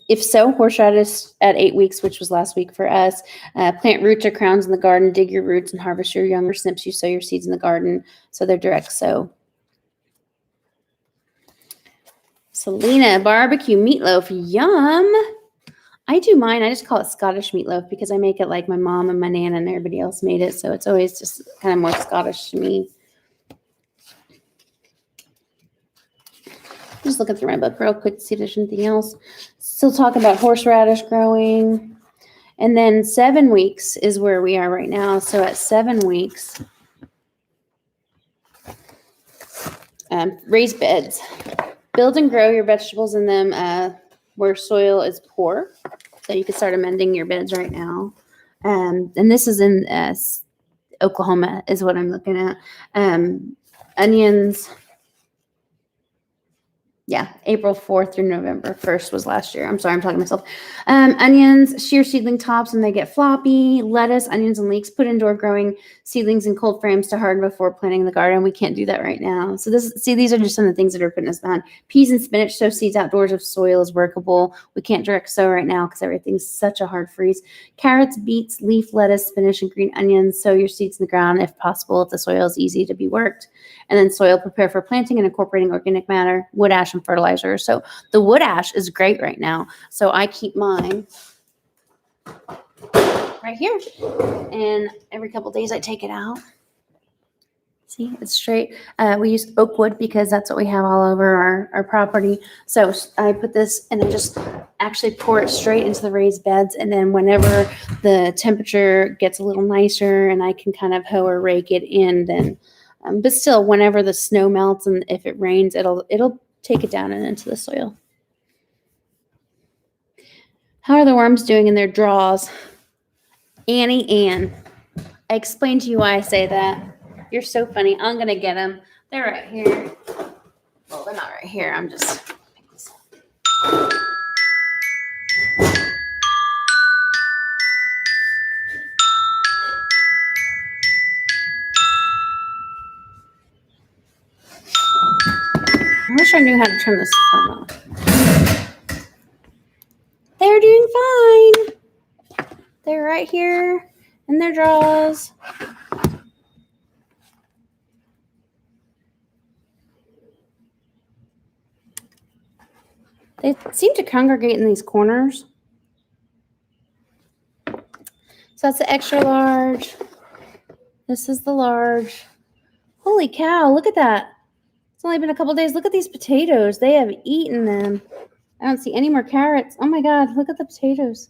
[SPEAKER 1] If so, horseradish at 8 weeks, which was last week for us. Plant roots or crowns in the garden. Dig your roots and harvest your young snips. You sow your seeds in the garden, so they're direct sow. Selena, barbecue meatloaf. Yum. I do mine. I just call it Scottish meatloaf because I make it like my mom and my nana and everybody else made it. So it's always just kind of more Scottish to me. Just looking through my book real quick to see if there's anything else. Still talking about horseradish growing. And then 7 weeks is where we are right now. So at 7 weeks, raised beds. Build and grow your vegetables in them where soil is poor. So you can start amending your beds right now. And this is in Oklahoma is what I'm looking at. Onions. Yeah, April 4th through November 1st was last year. I'm sorry, I'm talking to myself. Onions, shear seedling tops when they get floppy. Lettuce, onions, and leeks. Put indoor growing seedlings in cold frames to harden before planting in the garden. We can't do that right now. So these are just some of the things that are putting us behind. Peas and spinach, sow seeds outdoors if soil is workable. We can't direct sow right now because everything's such a hard freeze. Carrots, beets, leaf lettuce, spinach, and green onions. Sow your seeds in the ground if possible if the soil is easy to be worked. And then soil prepare for planting and incorporating organic matter, wood ash, and fertilizer. So the wood ash is great right now. So I keep mine right here. And every couple days I take it out. See, it's straight. We use oak wood because that's what we have all over our property. So I put this and I just actually pour it straight into the raised beds. And then whenever the temperature gets a little nicer and I can kind of hoe or rake it in, then but still, whenever the snow melts and if it rains, it'll take it down and into the soil. How are the worms doing in their draws? Ann. I explained to you why I say that. You're so funny. I'm going to get them. They're right here. Well, they're not right here. I'm just... I wish I knew how to turn this phone off. They're doing fine. They're right here in their drawers. They seem to congregate in these corners. So that's the extra large. This is the large. Holy cow, look at that. It's only been a couple days. Look at these potatoes. They have eaten them. I don't see any more carrots. Oh my God, look at the potatoes.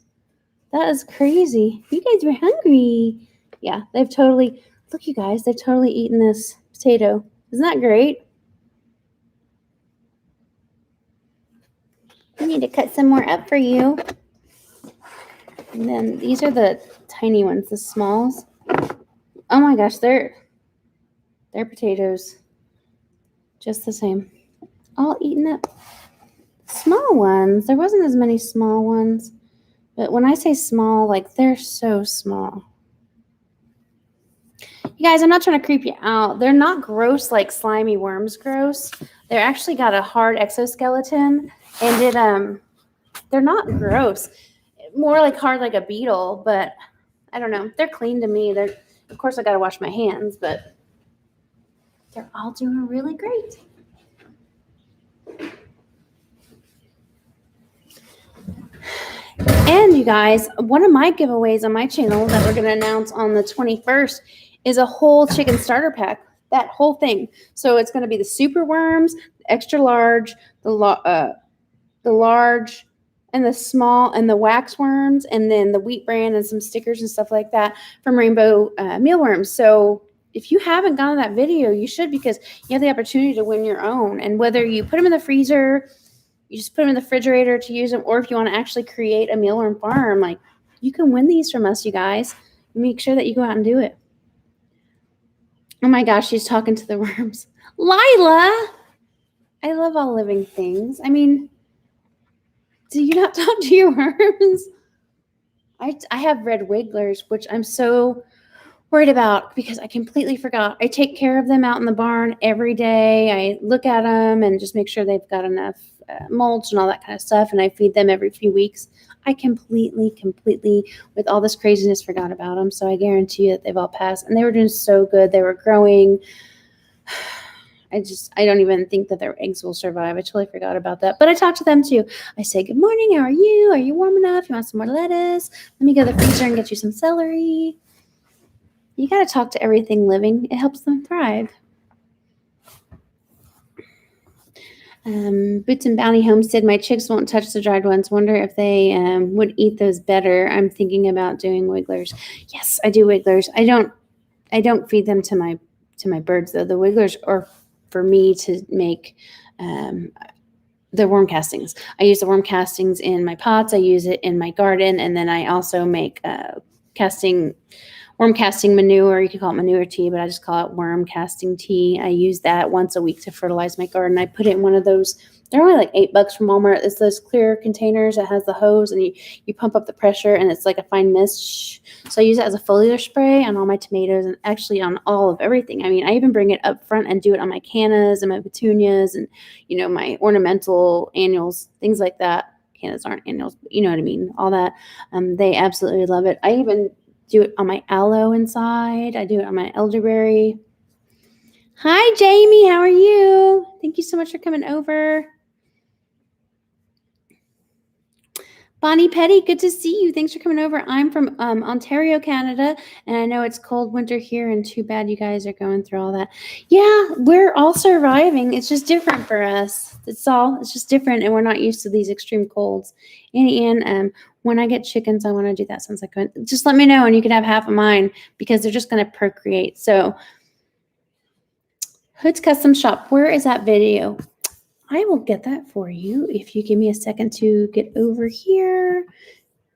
[SPEAKER 1] That is crazy. You guys are hungry. Yeah, they've totally, look you guys, they've totally eaten this potato. Isn't that great? I need to cut some more up for you. And then these are the tiny ones, the smalls. Oh my gosh, they're potatoes. Just the same. All eaten up. Small ones. There wasn't as many small ones. But when I say small, like they're so small. You guys, I'm not trying to creep you out. They're not gross like slimy worms gross. They're actually got a hard exoskeleton. And they're not gross. More like hard like a beetle, but I don't know. They're clean to me. Of course I gotta wash my hands, but they're all doing really great. And you guys, one of my giveaways on my channel that we're going to announce on the 21st is a whole chicken starter pack. That whole thing. So it's going to be the super worms, the extra large, the large, and the small, and the wax worms, and then the wheat bran and some stickers and stuff like that from Rainbow Mealworms. So if you haven't gotten that video, you should, because you have the opportunity to win your own. And whether you put them in the freezer, you just put them in the refrigerator to use them, or if you want to actually create a mealworm farm, like, you can win these from us, you guys. Make sure that you go out and do it. Oh my gosh, she's talking to the worms. Lila! I love all living things. I mean, do you not talk to your worms? I have red wigglers, which I'm so worried about because I completely forgot. I take care of them out in the barn every day. I look at them and just make sure they've got enough mulch and all that kind of stuff, and I feed them every few weeks. I completely, with all this craziness, forgot about them. So I guarantee you that they've all passed, and they were doing so good. They were growing. I don't even think that their eggs will survive. I totally forgot about that. But I talk to them too. I say, good morning. How are you? Are you warm enough? You want some more lettuce? Let me go to the freezer and get you some celery. You got to talk to everything living. It helps them thrive. Boots and Bounty Homestead. My chicks won't touch the dried ones. Wonder if they would eat those better. I'm thinking about doing wigglers. Yes, I do wigglers. I don't feed them to my birds though. The wigglers are for me to make the worm castings. I use the worm castings in my pots. I use it in my garden, and then I also make worm casting manure. You could call it manure tea, but I just call it worm casting tea. I use that once a week to fertilize my garden. I put it in one of those. They're only like $8 from Walmart. It's those clear containers that has the hose, and you pump up the pressure, and it's like a fine mist. So I use it as a foliar spray on all my tomatoes, and actually on all of everything. I mean, I even bring it up front and do it on my cannas and my petunias and, my ornamental annuals, things like that. Cannas aren't annuals, but you know what I mean. All that. They absolutely love it. I even do it on my aloe inside. I do it on my elderberry. Hi, Jamie. How are you? Thank you so much for coming over. Bonnie Petty, good to see you. Thanks for coming over. I'm from Ontario, Canada, and I know it's cold winter here, and too bad you guys are going through all that. Yeah, we're all surviving. It's just different for us. It's just different, and we're not used to these extreme colds. And when I get chickens, I want to do that. Sounds like just let me know, and you can have half of mine because they're just going to procreate. So, Hood's Custom Shop, where is that video? I will get that for you if you give me a second to get over here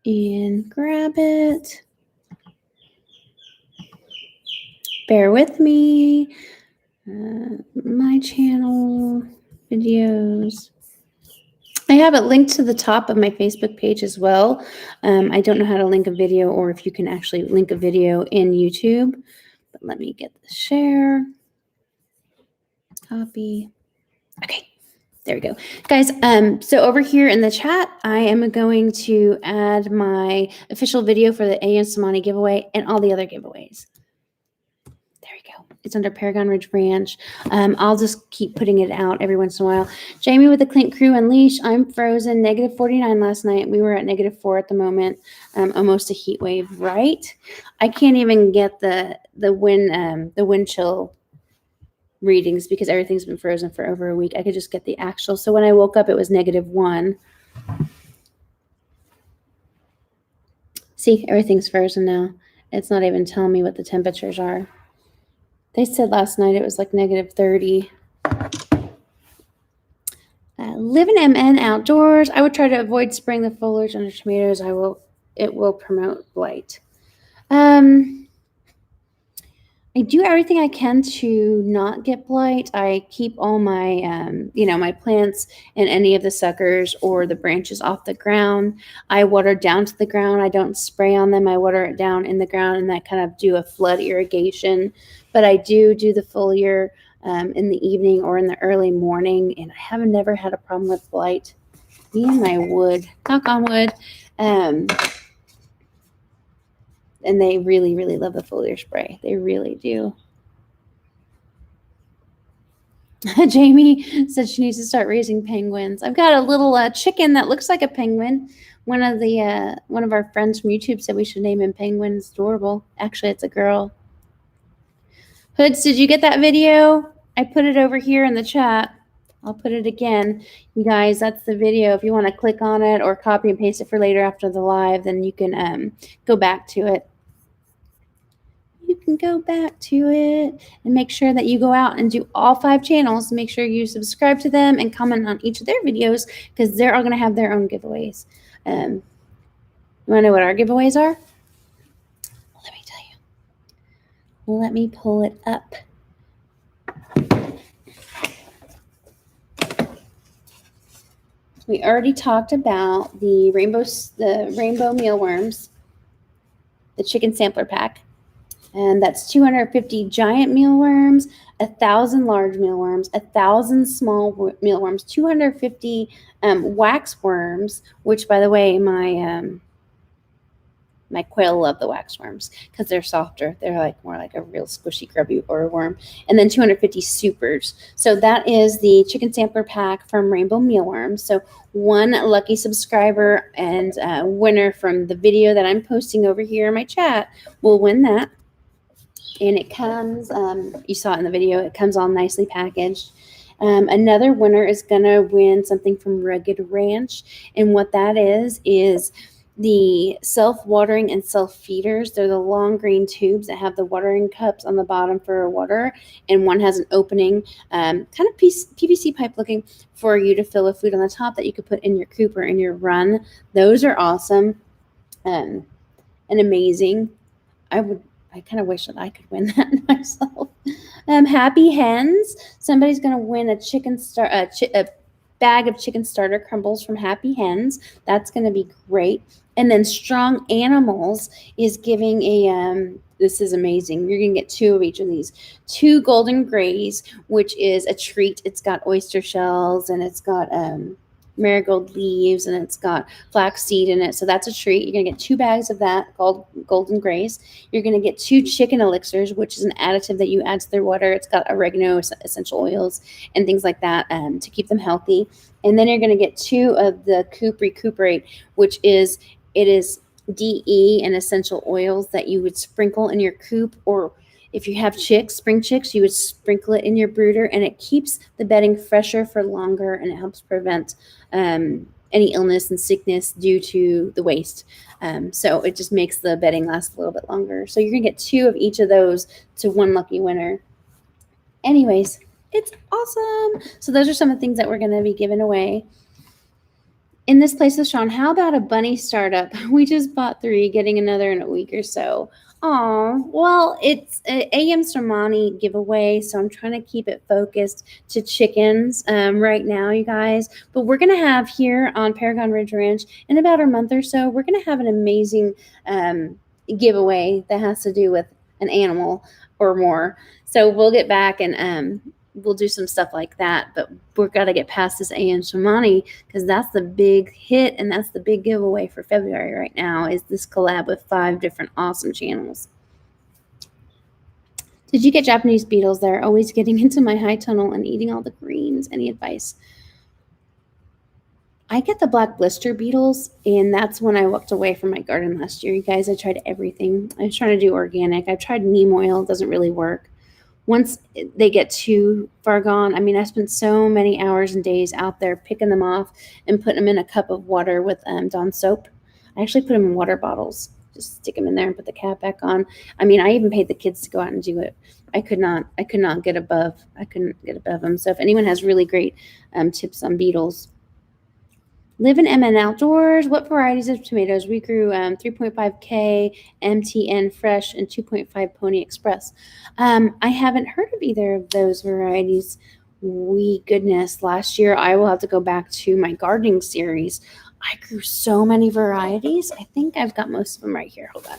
[SPEAKER 1] and grab it. Bear with me. My channel, videos. I have it linked to the top of my Facebook page as well. I don't know how to link a video or if you can actually link a video in YouTube. But let me get the share. Copy. Okay. There we go. Guys, so over here in the chat, I am going to add my official video for the A.M. Samani giveaway and all the other giveaways. There we go. It's under Paragon Ridge Ranch. I'll just keep putting it out every once in a while. Jamie with the Clint Crew Unleash. I'm frozen. -49 last night. We were at -4 at the moment. Almost a heat wave, right? I can't even get the wind chill readings because everything's been frozen for over a week. I could just get the actual. So when I woke up, it was -1. See, everything's frozen now. It's not even telling me what the temperatures are. They said last night it was like -30. Live in MN outdoors. I would try to avoid spraying the foliage under tomatoes. I will it will promote blight. I do everything I can to not get blight. I keep all my, my plants and any of the suckers or the branches off the ground. I water down to the ground. I don't spray on them. I water it down in the ground, and I kind of do a flood irrigation. But I do the foliar in the evening or in the early morning, and I have never had a problem with blight. Me and my wood, knock on wood. And they really, really love the foliar spray. They really do. Jamie said she needs to start raising penguins. I've got a little chicken that looks like a penguin. One of our friends from YouTube said we should name him Penguin. It's adorable. Actually, it's a girl. Hoods, did you get that video? I put it over here in the chat. I'll put it again. You guys, that's the video. If you want to click on it or copy and paste it for later after the live, then you can go back to it. You can go back to it and make sure that you go out and do all 5 channels. Make sure you subscribe to them and comment on each of their videos, because they're all going to have their own giveaways. You want to know what our giveaways are? Let me tell you. Let me pull it up. We already talked about the rainbow mealworms, the chicken sampler pack. And that's 250 giant mealworms, 1,000 large mealworms, 1,000 small mealworms, 250 waxworms, which, by the way, my quail love the waxworms because they're softer. They're more like a real squishy, grubby worm. And then 250 supers. So that is the chicken sampler pack from Rainbow Mealworms. So one lucky subscriber and winner from the video that I'm posting over here in my chat will win that. And it comes, you saw it in the video, it comes all nicely packaged. Another winner is going to win something from Rugged Ranch. And what that is the self-watering and self-feeders. They're the long green tubes that have the watering cups on the bottom for water. And one has an opening, kind of PVC pipe looking, for you to fill with food on the top that you could put in your coop or in your run. Those are awesome and amazing. I kind of wish that I could win that myself. Happy Hens. Somebody's going to win a bag of chicken starter crumbles from Happy Hens. That's going to be great. And then Strong Animals is giving this is amazing. You're going to get 2 of each of these. 2 golden grays, which is a treat. It's got oyster shells and it's got marigold leaves and it's got flaxseed in it. So that's a treat. You're going to get 2 bags of that golden grays. You're going to get 2 chicken elixirs, which is an additive that you add to their water. It's got oregano, essential oils, and things like that to keep them healthy. And then you're going to get 2 of the Coop Recuperate, which is DE and essential oils that you would sprinkle in your coop, or if you have spring chicks, you would sprinkle it in your brooder, and it keeps the bedding fresher for longer, and it helps prevent any illness and sickness due to the waste. So it just makes the bedding last a little bit longer. So you're going to get 2 of each of those to 1 lucky winner. Anyways, it's awesome. So those are some of the things that we're going to be giving away. In this place with Sean, how about a bunny startup? We just bought 3, getting another in a week or so. Oh, well, it's an AM Sermani giveaway, so I'm trying to keep it focused to chickens right now, you guys. But we're going to have here on Paragon Ridge Ranch, in about a month or so, we're going to have an amazing giveaway that has to do with an animal or more. So we'll get back and we'll do some stuff like that. But we've got to get past this AM Sermani, because that's the big hit and that's the big giveaway for February right now, is this collab with 5 different awesome channels. Did you get Japanese beetles? They're always getting into my high tunnel and eating all the greens. Any advice? I get the black blister beetles, and that's when I walked away from my garden last year. You guys, I tried everything. I was trying to do organic. I tried neem oil. It doesn't really work. Once they get too far gone, I mean, I spent so many hours and days out there picking them off and putting them in a cup of water with Dawn soap. I actually put them in water bottles, just stick them in there and put the cap back on. I mean, I even paid the kids to go out and do it. I couldn't get above them. So if anyone has really great tips on beetles, Live in MN Outdoors. What varieties of tomatoes? We grew 3.5K, MTN Fresh, and 2.5 Pony Express. I haven't heard of either of those varieties. Goodness, last year I will have to go back to my gardening series. I grew so many varieties. I think I've got most of them right here. Hold on.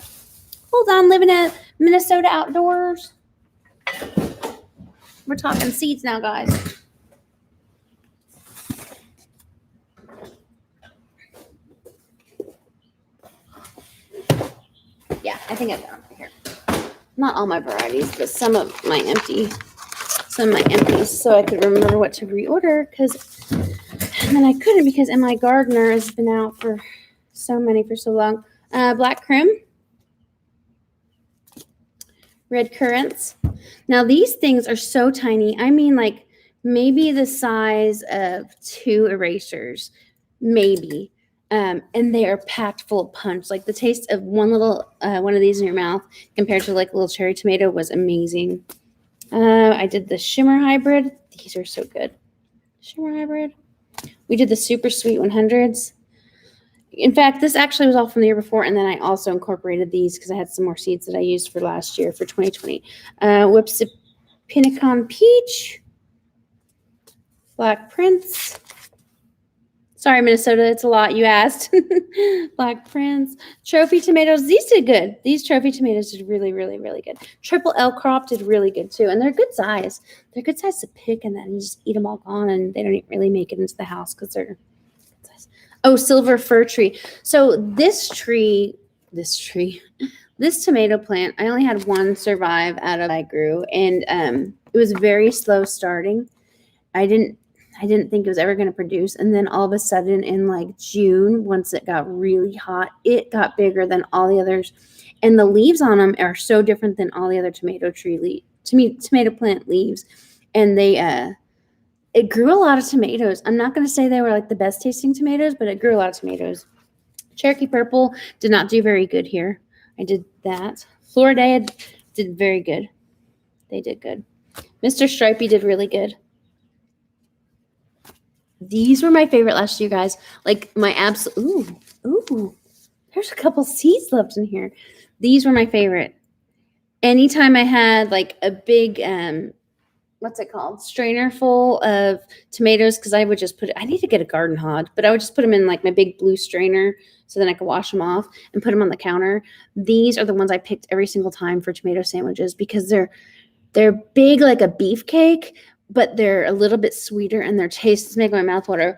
[SPEAKER 1] Hold on, living at Minnesota Outdoors. We're talking seeds now, guys. Yeah, I think I've got them right here. Not all my varieties, but some of my empties, so I could remember what to reorder. And then I couldn't because MI Gardener has been out for so long. Black Crim, red currants. Now these things are so tiny. I mean, like maybe the size of 2 erasers, maybe. And they are packed full of punch. Like the taste of one of these in your mouth compared to like a little cherry tomato was amazing. I did the shimmer hybrid. These are so good. Shimmer hybrid. We did the super sweet 100s. In fact, this actually was all from the year before, and then I also incorporated these because I had some more seeds that I used for last year for 2020. Whipsippinicon Peach, Black Prince. Sorry, Minnesota, it's a lot you asked. Black Prince. Trophy tomatoes. These did good. These trophy tomatoes did really, really, really good. Triple L crop did really good too, and they're good size. They're good size to pick, and then you just eat them all gone, and they don't really make it into the house because they're good size. Oh, silver fir tree. So this tomato plant, I only had one survive out of I grew, and it was very slow starting. I didn't think it was ever going to produce. And then all of a sudden in like June, once it got really hot, it got bigger than all the others. And the leaves on them are so different than all the other tomato plant leaves. And it grew a lot of tomatoes. I'm not going to say they were like the best tasting tomatoes, but it grew a lot of tomatoes. Cherokee Purple did not do very good here. I did that. Florida did very good. They did good. Mr. Stripey did really good. These were my favorite last year, guys. Like my absolute, ooh, there's a couple seeds left in here. These were my favorite. Anytime I had like a big, what's it called? Strainer full of tomatoes, because I would just I need to get a garden hod, but I would just put them in like my big blue strainer so then I could wash them off and put them on the counter. These are the ones I picked every single time for tomato sandwiches because they're big like a beefcake, but they're a little bit sweeter, and their taste is making my mouth water.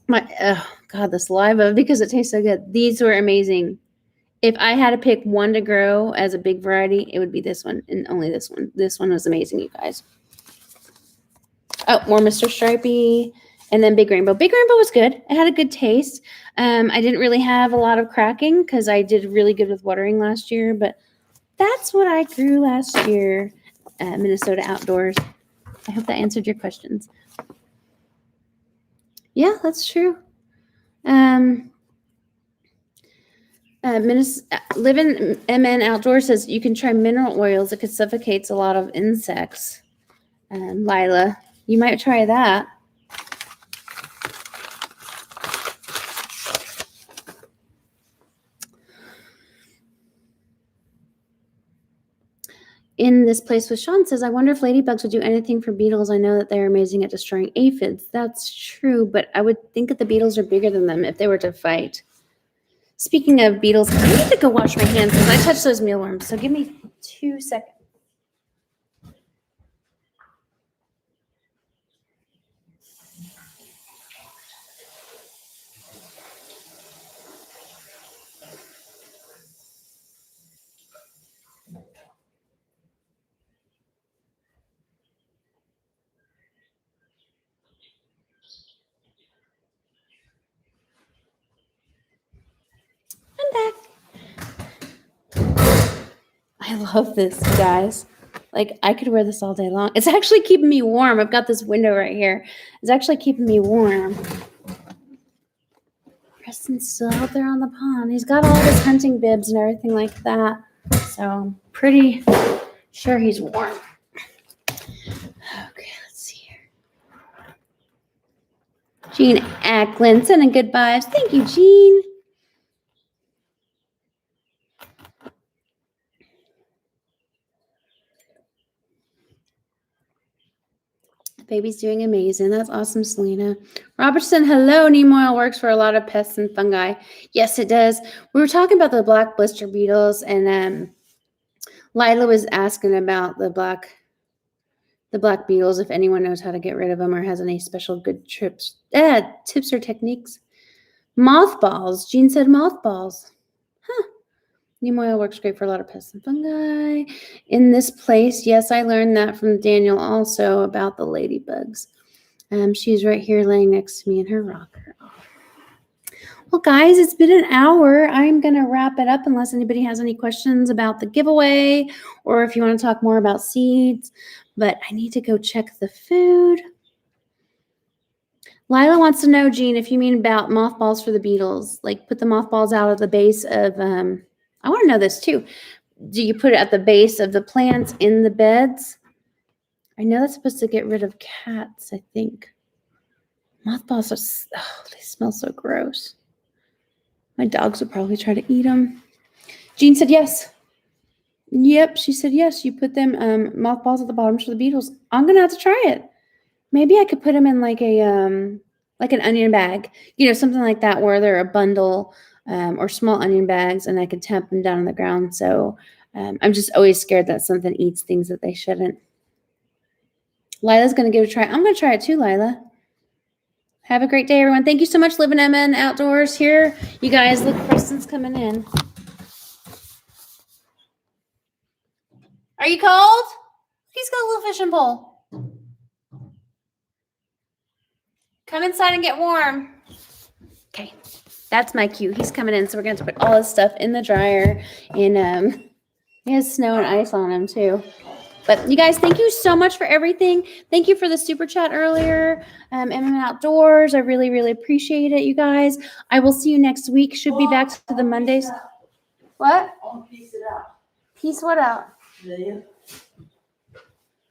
[SPEAKER 1] Oh God, the saliva, because it tastes so good. These were amazing. If I had to pick one to grow as a big variety, it would be this one, and only this one. This one was amazing, you guys. Oh, more Mr. Stripey, and then Big Rainbow. Big Rainbow was good. It had a good taste. I didn't really have a lot of cracking because I did really good with watering last year, but that's what I grew last year at Minnesota Outdoors. I hope that answered your questions. Yeah, that's true. Live in MN Outdoors says you can try mineral oils. It suffocates a lot of insects. Lila, you might try that. In this place with Sean says, I wonder if ladybugs would do anything for beetles. I know that they're amazing at destroying aphids. That's true, but I would think that the beetles are bigger than them if they were to fight. Speaking of beetles, I need to go wash my hands because I touched those mealworms. So give me 2 seconds. I'm back. I love this, guys. Like, I could wear this all day long. It's actually keeping me warm. I've got this window right here. It's actually keeping me warm. Preston's still out there on the pond. He's got all his hunting bibs and everything like that. So I'm pretty sure he's warm. Okay, let's see here. Jean Acklin sending good vibes. Thank you, Jean. Baby's doing amazing. That's awesome, Selena. Robertson, hello. Neem oil works for a lot of pests and fungi. Yes, it does. We were talking about the black blister beetles, and Lila was asking about the black beetles, if anyone knows how to get rid of them or has any special good tips or techniques. Mothballs. Jean said mothballs. Huh. Neem oil works great for a lot of pests and fungi. In this place, yes, I learned that from Daniel also about the ladybugs. She's right here laying next to me in her rocker. Well, guys, it's been an hour. I'm going to wrap it up unless anybody has any questions about the giveaway or if you want to talk more about seeds. But I need to go check the food. Lila wants to know, Jean, if you mean about mothballs for the beetles, like put the mothballs out of the base of, I want to know this too. Do you put it at the base of the plants in the beds? I know that's supposed to get rid of cats, I think. Mothballs are, they smell so gross. My dogs would probably try to eat them. Jean said yes. Yep, she said yes. You put them mothballs at the bottom for the beetles. I'm going to have to try it. Maybe I could put them in like an onion bag, something like that where they're a bundle or small onion bags, and I could tamp them down on the ground. So I'm just always scared that something eats things that they shouldn't. Lila's going to give it a try. I'm going to try it too, Lila. Have a great day, everyone. Thank you so much, Living MN Outdoors here. You guys, look, Preston's coming in. Are you cold? He's got a little fishing pole. Come inside and get warm. Okay, that's my cue. He's coming in, so we're going to put all his stuff in the dryer. And he has snow and ice on him, too. But you guys, thank you so much for everything. Thank you for the super chat earlier. MM Outdoors, I really, really appreciate it, you guys. I will see you next week. Should be back to the Mondays. What?
[SPEAKER 2] I'll piece it out.
[SPEAKER 1] Piece what out?
[SPEAKER 2] Yeah.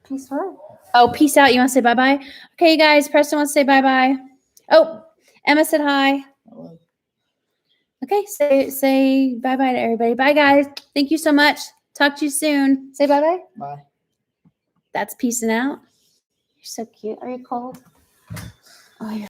[SPEAKER 1] Peace what? Oh, peace out. You want to say bye-bye? Okay, you guys. Preston wants to say bye-bye. Oh, Emma said hi.
[SPEAKER 2] Hello.
[SPEAKER 1] Okay, say bye-bye to everybody. Bye, guys. Thank you so much. Talk to you soon. Say bye-bye.
[SPEAKER 2] Bye.
[SPEAKER 1] That's peacing out. You're so cute. Are you cold? Oh, you're